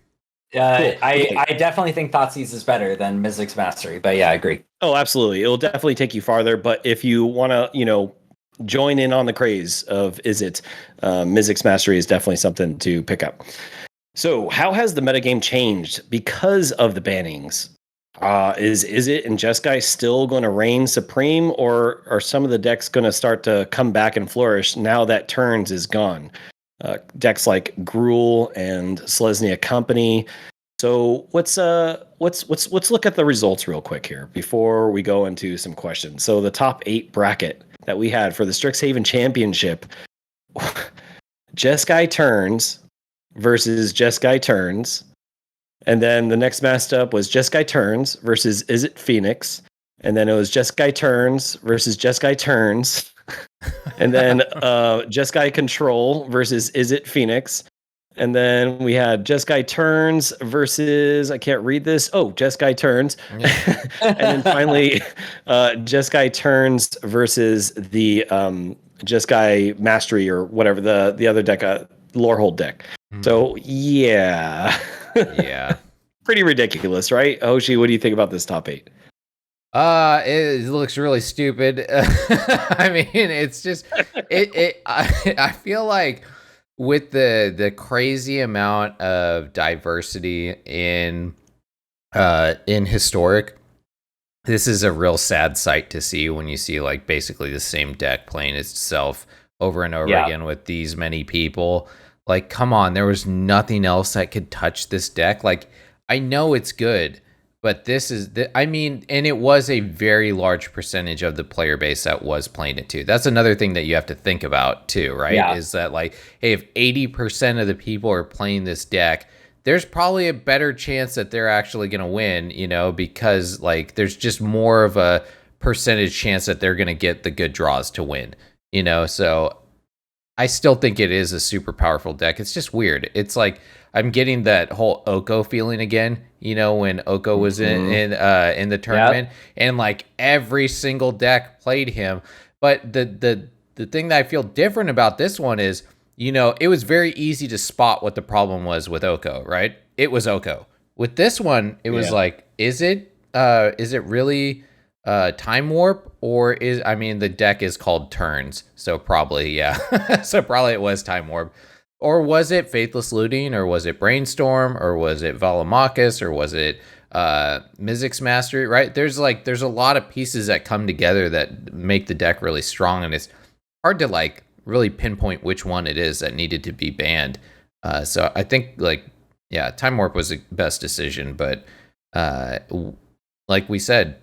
I definitely think Thoughtseize is better than Mizzix Mastery, but yeah, I agree. Oh, absolutely. It'll definitely take you farther, but if you want to, join in on the craze of Izzet, Mizzix Mastery is definitely something to pick up. So how has the metagame changed because of the bannings? Is Izzet and Jeskai still going to reign supreme, or are some of the decks going to start to come back and flourish now that Turns is gone? Decks like Gruul and Selesnya Company. So let's look at the results real quick here before we go into some questions. So the top 8 bracket that we had for the Strixhaven Championship: Jeskai Turns versus Jeskai Turns, and then the next matched up was Jeskai Turns versus Izzet Phoenix, and then it was Jeskai Turns versus Jeskai Turns. And then Jeskai Control versus Izzet Phoenix. And then we had Jeskai Turns versus, I can't read this. Oh, Jeskai Turns. Yeah. And then finally, Jeskai Turns versus the Jeskai Mastery or whatever, the other deck, Lorehold deck. So, yeah. Yeah. Pretty ridiculous, right? Hoshi, what do you think about this top 8? It looks really stupid. I mean, it's just I feel like with the crazy amount of diversity in historic, this is a real sad sight to see when you see like basically the same deck playing itself over and over again with these many people. Like, come on, there was nothing else that could touch this deck. Like, I know it's good, but this is, and it was a very large percentage of the player base that was playing it too. That's another thing that you have to think about too, right? Yeah. Is that like, hey, if 80% of the people are playing this deck, there's probably a better chance that they're actually going to win, because like there's just more of a percentage chance that they're going to get the good draws to win, So I still think it is a super powerful deck. It's just weird. It's like I'm getting that whole Oko feeling again, when Oko was in the tournament, and like every single deck played him. But the thing that I feel different about this one is, it was very easy to spot what the problem was with Oko, right? It was Oko. With this one, it was like, is it really Time Warp, or the deck is called Turns, so probably so probably it was Time Warp. Or was it Faithless Looting, or was it Brainstorm, or was it Velomachus, or was it Mizzix Mastery, right? There's a lot of pieces that come together that make the deck really strong, and it's hard to like really pinpoint which one it is that needed to be banned. So I think Time Warp was the best decision, but like we said,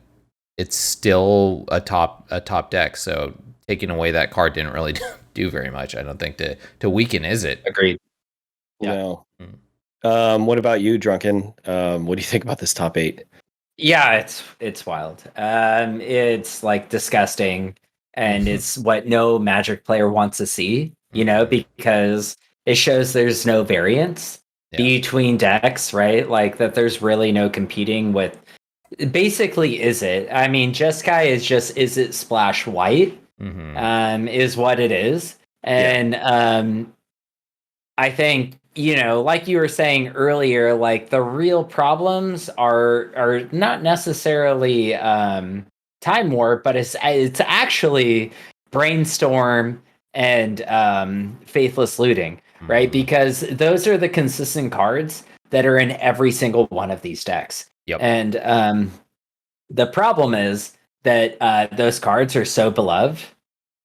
it's still a top deck, so taking away that card didn't really do very much, I don't think, to weaken Izzet. Agreed. Yeah. What about you, Drunken? What do you think about this top 8? Yeah, it's wild. It's like disgusting, and it's what no Magic player wants to see, because it shows there's no variance between decks, right? Like that there's really no competing with. Basically, Izzet. Jeskai is just Izzet splash white, is what it is. And I think, like you were saying earlier, like the real problems are not necessarily Time Warp, but it's actually Brainstorm and Faithless Looting, right? Because those are the consistent cards that are in every single one of these decks. Yep. And the problem is that those cards are so beloved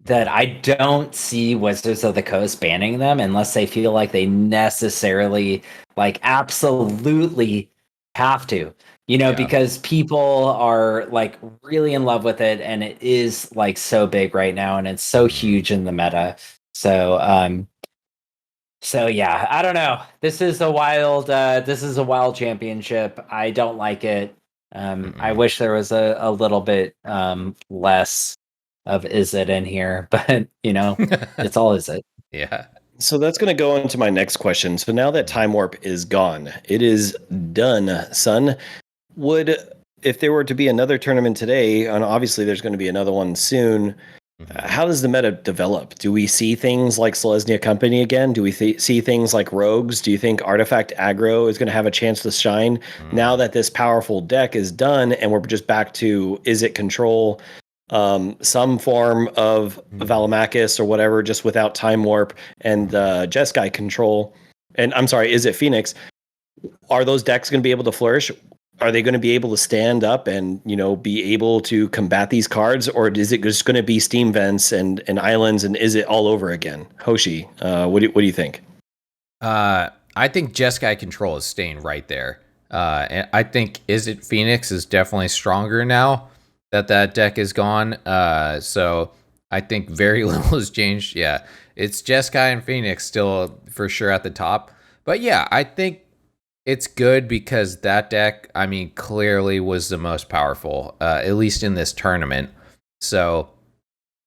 that I don't see Wizards of the Coast banning them unless they feel like they necessarily, like, absolutely have to. Because people are like really in love with it, and it is like so big right now, and it's so huge in the meta. So yeah, I don't know. This is a wild championship. I don't like it. I wish there was a little bit less of izzet in here, but it's all izzet. Yeah. So that's going to go into my next question. So now that Time Warp is gone, it is done, son. If there were to be another tournament today, and obviously there's going to be another one soon, how does the meta develop? Do we see things like Selesnya Company again? Do we see things like Rogues? Do you think Artifact Aggro is going to have a chance to shine now that this powerful deck is done and we're just back to Izzet control, some form of Valamakis or whatever, just without Time Warp and Jeskai control? And I'm sorry, Izzet Phoenix. Are those decks going to be able to flourish? Are they going to be able to stand up and, be able to combat these cards? Or is it just going to be Steam Vents and Islands, and is it all over again? Hoshi, what do you think? I think Jeskai control is staying right there. And I think Izzet Phoenix is definitely stronger now that deck is gone. So I think very little has changed. Yeah, it's Jeskai and Phoenix still for sure at the top. But yeah, I think it's good because that deck, I mean, clearly was the most powerful, at least in this tournament. So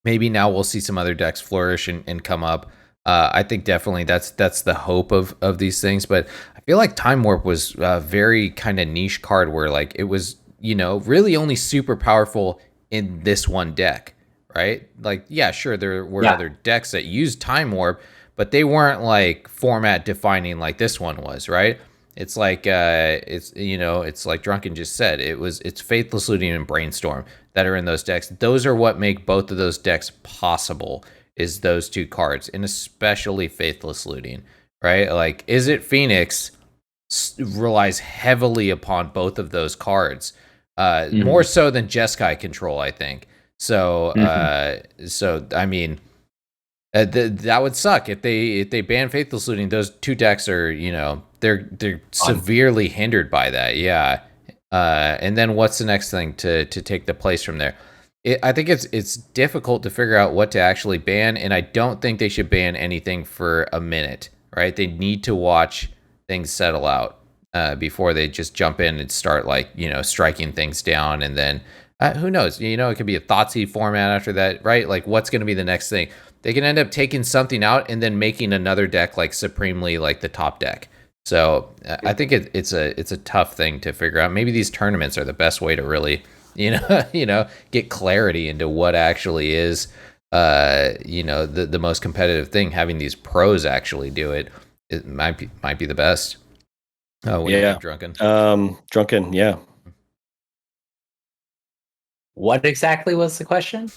maybe now we'll see some other decks flourish and come up. I think definitely that's the hope of these things. But I feel like Time Warp was a very kind of niche card where like it was, really only super powerful in this one deck, right? Like, yeah, sure, there were other decks that used Time Warp, but they weren't like format defining like this one was, right? It's like it's like Drunken just said. It's Faithless Looting and Brainstorm that are in those decks. Those are what make both of those decks possible, is those two cards, and especially Faithless Looting, right? Like Izzet Phoenix relies heavily upon both of those cards, more so than Jeskai control, I think. So so I mean, that would suck if they ban Faithless Looting. Those two decks are they're severely hindered by that. Yeah. And then what's the next thing to take the place from there? I think it's difficult to figure out what to actually ban, and I don't think they should ban anything for a minute, right? They need to watch things settle out before they just jump in and start striking things down, and then who knows? It could be a Thoughtseize format after that, right? Like, what's going to be the next thing? They can end up taking something out and then making another deck like supremely like the top deck. So I think it's a tough thing to figure out. Maybe these tournaments are the best way to really, get clarity into what actually is, the most competitive thing. Having these pros actually do it, it might be the best. Oh, what do you think, Drunken? Drunken, yeah. What exactly was the question?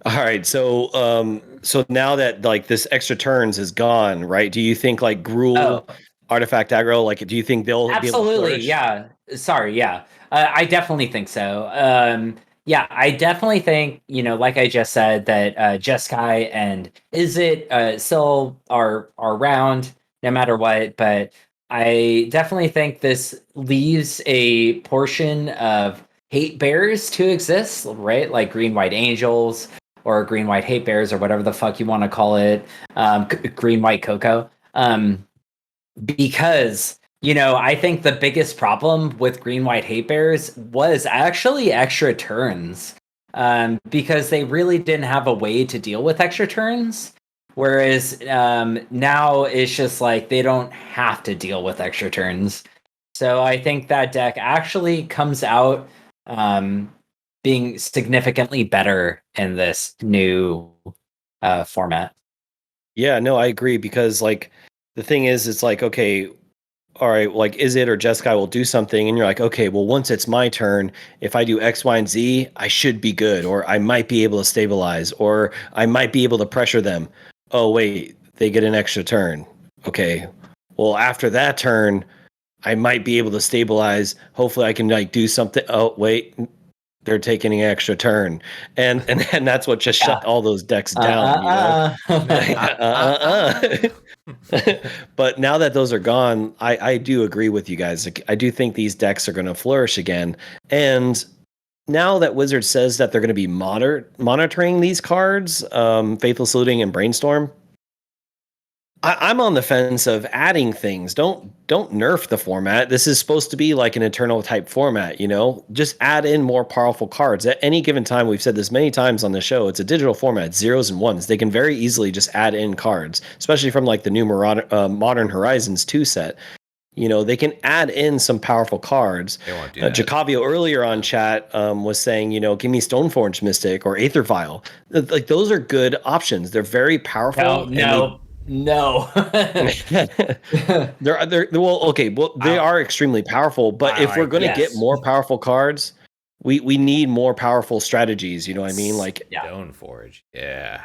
All right, so now that like this extra turns is gone, right? Do you think like Gruul, Artifact Aggro, like do you think they'll absolutely be able to flourish? Yeah? Sorry, yeah, I definitely think so. Yeah, I definitely think like I just said, that Jeskai and Izzet still are around no matter what, but I definitely think this leaves a portion of hate bears to exist, right? Like green white angels or green white hate bears or whatever the fuck you want to call it, green white cocoa, because I think the biggest problem with green white hate bears was actually extra turns, because they really didn't have a way to deal with extra turns. Whereas now it's just like they don't have to deal with extra turns. So I think that deck actually comes out being significantly better in this new format. Yeah, no, I agree, because like the thing is, it's like, okay, all right, like Izzet or Jeskai will do something, and you're like, okay, well, once it's my turn, if I do X, Y, and Z, I should be good, or I might be able to stabilize, or I might be able to pressure them. Oh, wait, they get an extra turn. Okay, well, after that turn, I might be able to stabilize. Hopefully, I can like do something. Oh, wait, they're taking an extra turn, and that's what just shut all those decks down. But now that those are gone, I do agree with you guys. Like, I do think these decks are going to flourish again. And now that Wizard says that they're going to be monitoring these cards, Faithful Saluting and Brainstorm, I'm on the fence of adding things. Don't nerf the format. This is supposed to be like an eternal type format, you know? Just add in more powerful cards. At any given time, we've said this many times on the show, it's a digital format, zeros and ones. They can very easily just add in cards, especially from like the new Modern Horizons 2 set. You know, they can add in some powerful cards. They won't do that. Jacavio earlier on chat was saying, you know, give me Stoneforge Mystic or Aether Vial. Like, those are good options. They're very powerful. No. They're well, okay. Well, they are extremely powerful, but if we're going to get more powerful cards, we need more powerful strategies. You know what I mean? Like Stoneforge, yeah.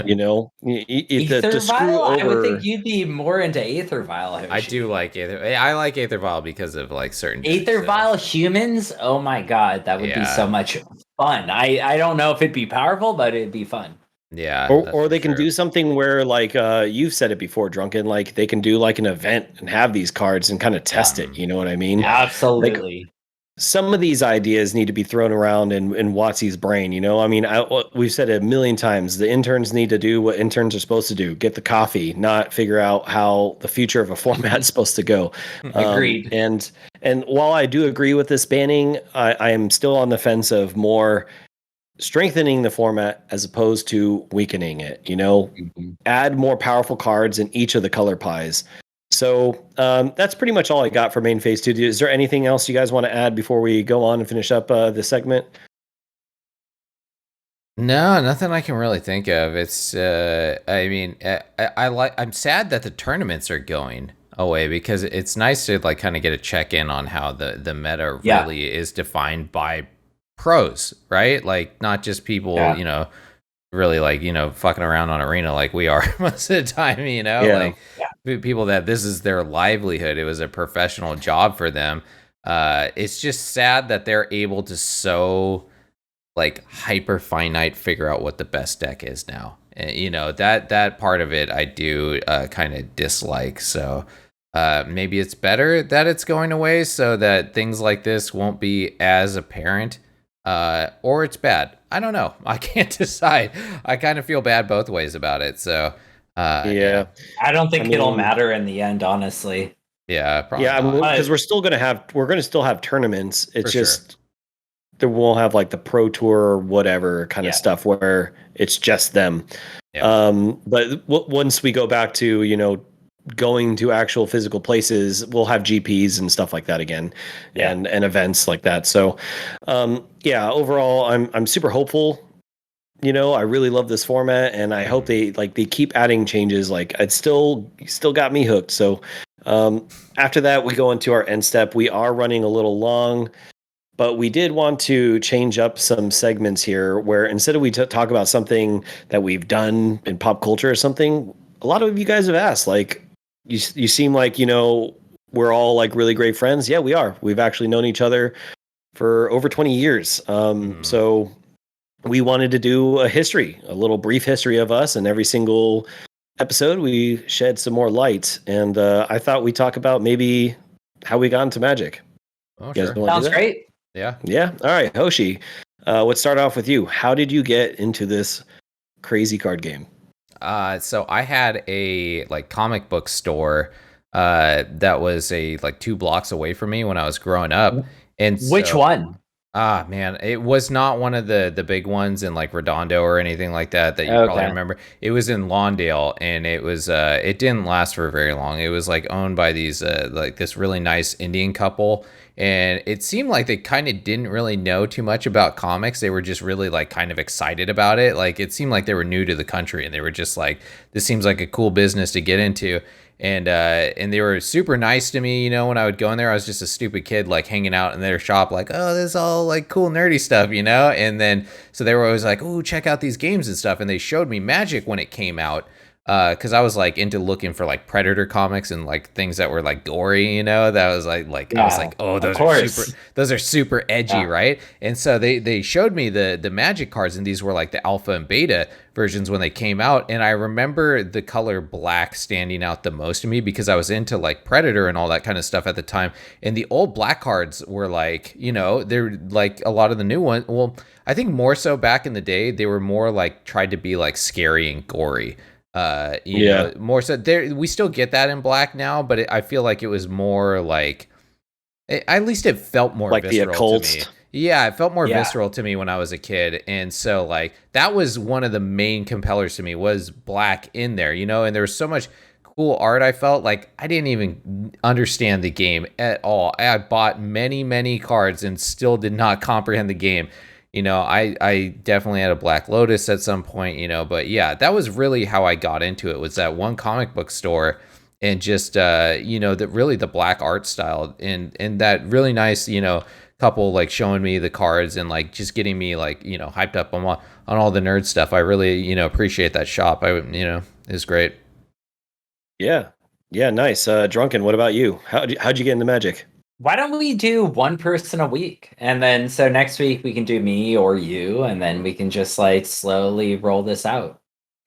You know, Aether Vial. I would think you'd be more into Aether Vial. Hoshi. I do like Aether. I like Aether Vial because of like certain Aether Vial humans. Oh my god, that would be so much fun. I don't know if it'd be powerful, but it'd be fun. Yeah, or they can do something where, like, you've said it before, Drunken, like they can do like an event and have these cards and kind of test it. You know what I mean? Absolutely. Like, some of these ideas need to be thrown around in WotC's brain. You know, I mean, we've said it a million times. The interns need to do what interns are supposed to do: get the coffee, not figure out how the future of a format is supposed to go. Agreed. And while I do agree with this banning, I am still on the fence of more strengthening the format as opposed to weakening it. You know, add more powerful cards in each of the color pies. So that's pretty much all I got for main phase 2. Is there anything else you guys want to add before we go on and finish up this segment? No, nothing I can really think of. It's I mean, I'm sad that the tournaments are going away, because it's nice to like kind of get a check in on how the meta really is defined by pros, right? Like, not just people, you know, really like, you know, fucking around on Arena like we are most of the time, you know, like people that this is their livelihood. It was a professional job for them. It's just sad that they're able to so like hyper finite figure out what the best deck is now. And, you know, that part of it I do kind of dislike. So maybe it's better that it's going away so that things like this won't be as apparent. Or it's bad. I don't know. I can't decide. I kind of feel bad both ways about it. So, I don't think it'll matter in the end, honestly. Yeah, probably. Yeah, because we're still going to still have tournaments. It's just there won't have like the Pro Tour or whatever kind of stuff where it's just them. Yeah. But once we go back to, you know, going to actual physical places, we'll have GPs and stuff like that again, and events like that. So overall I'm super hopeful. You know, I really love this format, and I hope they keep adding changes. Like, it's still got me hooked. So after that, we go into our end step. We are running a little long, but we did want to change up some segments here where instead of we talk about something that we've done in pop culture or something, a lot of you guys have asked, like, you seem like, you know, we're all like really great friends. Yeah, we are. We've actually known each other for over 20 years. So we wanted to do a little brief history of us, and every single episode we shed some more light. And I thought we'd talk about maybe how we got into Magic. Oh, sure. Sounds great. Yeah. Yeah. All right, Hoshi, let's start off with you. How did you get into this crazy card game? So I had a like comic book store that was like 2 blocks away from me when I was growing up. And which one? Man, it was not one of the big ones in like Redondo or anything like that you probably remember. It was in Lawndale, and it was it didn't last for very long. It was like owned by these like this really nice Indian couple, and it seemed like they kind of didn't really know too much about comics. They were just really like kind of excited about it. Like, it seemed like they were new to the country, and they were just like, this seems like a cool business to get into. and they were super nice to me. When I would go in there, I was just a stupid kid like hanging out in their shop, like, oh, this is all like cool nerdy stuff, and then so they were always like, oh, check out these games and stuff, and they showed me Magic when it came out. Because I was like into looking for like Predator comics and like things that were like gory, that was like I was like, oh, those are super edgy, right? And so they showed me the Magic cards, and these were like the alpha and beta versions when they came out. And I remember the color black standing out the most to me because I was into like Predator and all that kind of stuff at the time. And the old black cards were like, they're like a lot of the new ones. Well, I think more so back in the day, they were more like tried to be like scary and gory. More so there. We still get that in black now, but I feel like it was more like, at least it felt more like visceral the occult. To me. Yeah, it felt more visceral to me when I was a kid, and so like that was one of the main compellers to me was black in there, and there was so much cool art. I felt like I didn't even understand the game at all. I bought many cards and still did not comprehend the game. I definitely had a Black Lotus at some point, but yeah, that was really how I got into it, was that one comic book store and just, the black art style and that really nice, couple like showing me the cards and like just getting me like, hyped up on all the nerd stuff. I really, appreciate that shop. It was great. Yeah. Yeah. Nice. Drunken. What about you? How'd you get into Magic? Why don't we do one person a week? And then so next week we can do me or you, and then we can just like slowly roll this out.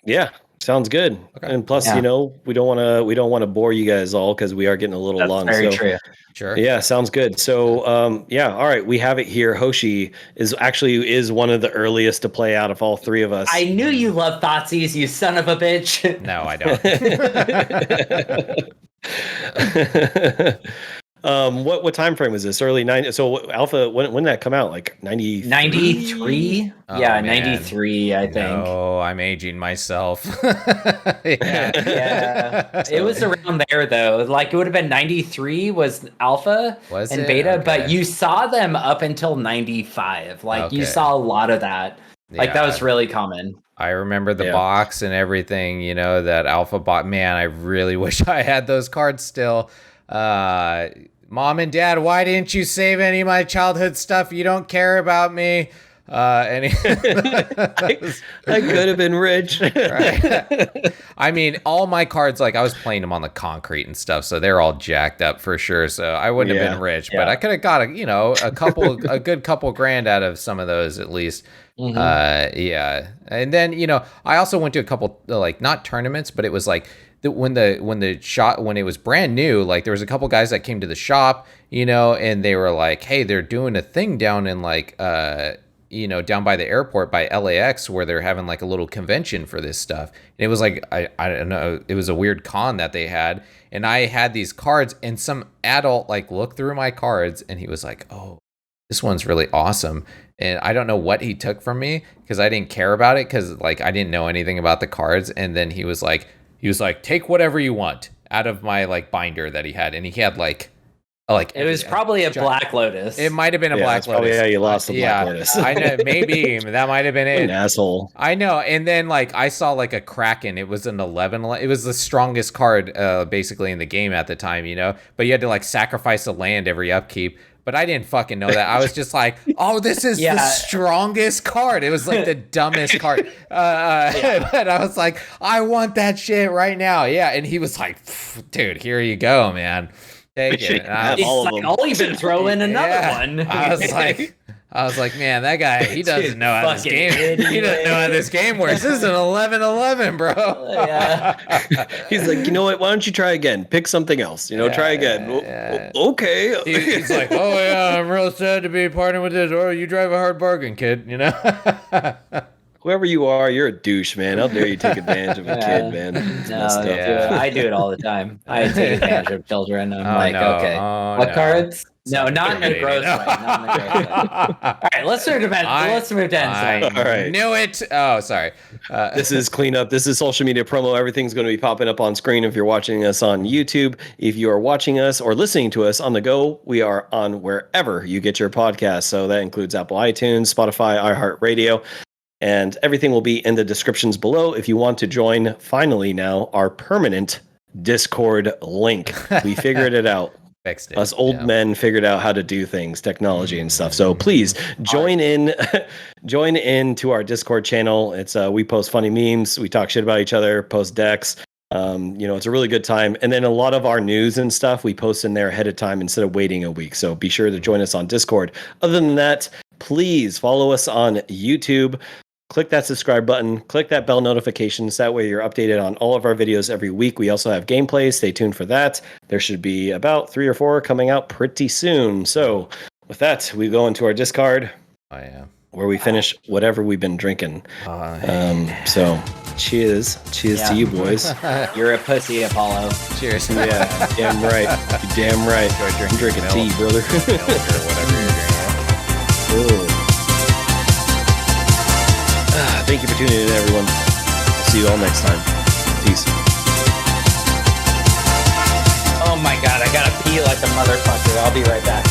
Yeah, sounds good. Okay. And plus, we don't want to bore you guys all because we are getting a little long. Very true. Sure. Yeah, sounds good. So, all right, we have it here. Hoshi is one of the earliest to play out of all three of us. I knew you love Thoughtseize, you son of a bitch. No, I don't. What time frame is this? Early 90s. So Alpha, when did that come out? Like 93? Oh, yeah, man. 93, I think. No, I'm aging myself. Yeah. It was around there though. Like it would have been 93 was Alpha and Beta, okay. But you saw them up until 95. Like you saw a lot of that. Like that was really common. I remember the box and everything, that Alpha bought. Man, I really wish I had those cards still. Mom and Dad, why didn't you save any of my childhood stuff? You don't care about me. I could have been rich. Right? I mean, all my cards, like I was playing them on the concrete and stuff, so they're all jacked up for sure. So I wouldn't have been rich, but I could have got a good couple grand out of some of those at least. Mm-hmm. And then I also went to a couple like not tournaments, but it was like when it was brand new, like there was a couple guys that came to the shop, and they were like, hey, they're doing a thing down in like down by the airport by LAX where they're having like a little convention for this stuff. And it was like I don't know, it was a weird con that they had, and I had these cards, and some adult like looked through my cards and he was like, oh, this one's really awesome. And I don't know what he took from me because I didn't care about it because like I didn't know anything about the cards. And then he was like, take whatever you want out of my like binder that he had. And he had like it was probably a Black Lotus. It might have been a Black Lotus. Yeah, you lost the Black Lotus. I know, maybe that might have been it. An asshole. I know. And then like I saw like a Kraken. It was an 11. It was the strongest card basically in the game at the time, but you had to like sacrifice a land every upkeep. But I didn't fucking know that. I was just like, oh, this is the strongest card. It was like the dumbest card. But I was like, I want that shit right now. Yeah. And he was like, dude, here you go, man. Take it. I'll even throw in another one. I was like, man, that guy, he doesn't know how this game. He doesn't know how this game works. This is an 11-11, bro. Yeah. He's like, you know what? Why don't you try again? Pick something else. Try again. Okay. He's like, oh yeah, I'm real sad to be partnering with this. Or you drive a hard bargain, kid. Whoever you are, you're a douche, man. How dare you take advantage of a kid, man? I do it all the time. I take advantage of children. I'm okay. What cards? No, not in a gross way. Not in a gross way. All right, let's move to Ends. All right. Knew it. Oh, sorry. This is cleanup. This is social media promo. Everything's going to be popping up on screen if you're watching us on YouTube. If you are watching us or listening to us on the go, we are on wherever you get your podcasts. So that includes Apple iTunes, Spotify, iHeartRadio. And everything will be in the descriptions below if you want to join, finally now, our permanent Discord link. We figured it out. Fixed it. Us old men figured out how to do things, technology and stuff. So please join in to our Discord channel. It's we post funny memes, we talk shit about each other, post decks. It's a really good time. And then a lot of our news and stuff we post in there ahead of time instead of waiting a week. So be sure to join us on Discord. Other than that, please follow us on YouTube. Click that subscribe button, click that bell notifications. That way you're updated on all of our videos every week. We also have gameplays. Stay tuned for that. There should be about 3 or 4 coming out pretty soon. So with that, we go into our Discard. Oh, yeah. Where we finish whatever we've been drinking. So cheers. Cheers to you, boys. You're a pussy, Apollo. Cheers. Yeah, damn right. You're damn right. I'm drinking tea, brother. Milk or whatever you're drinking. Thank you for tuning in, everyone. See you all next time. Peace. Oh my god, I gotta pee like a motherfucker. I'll be right back.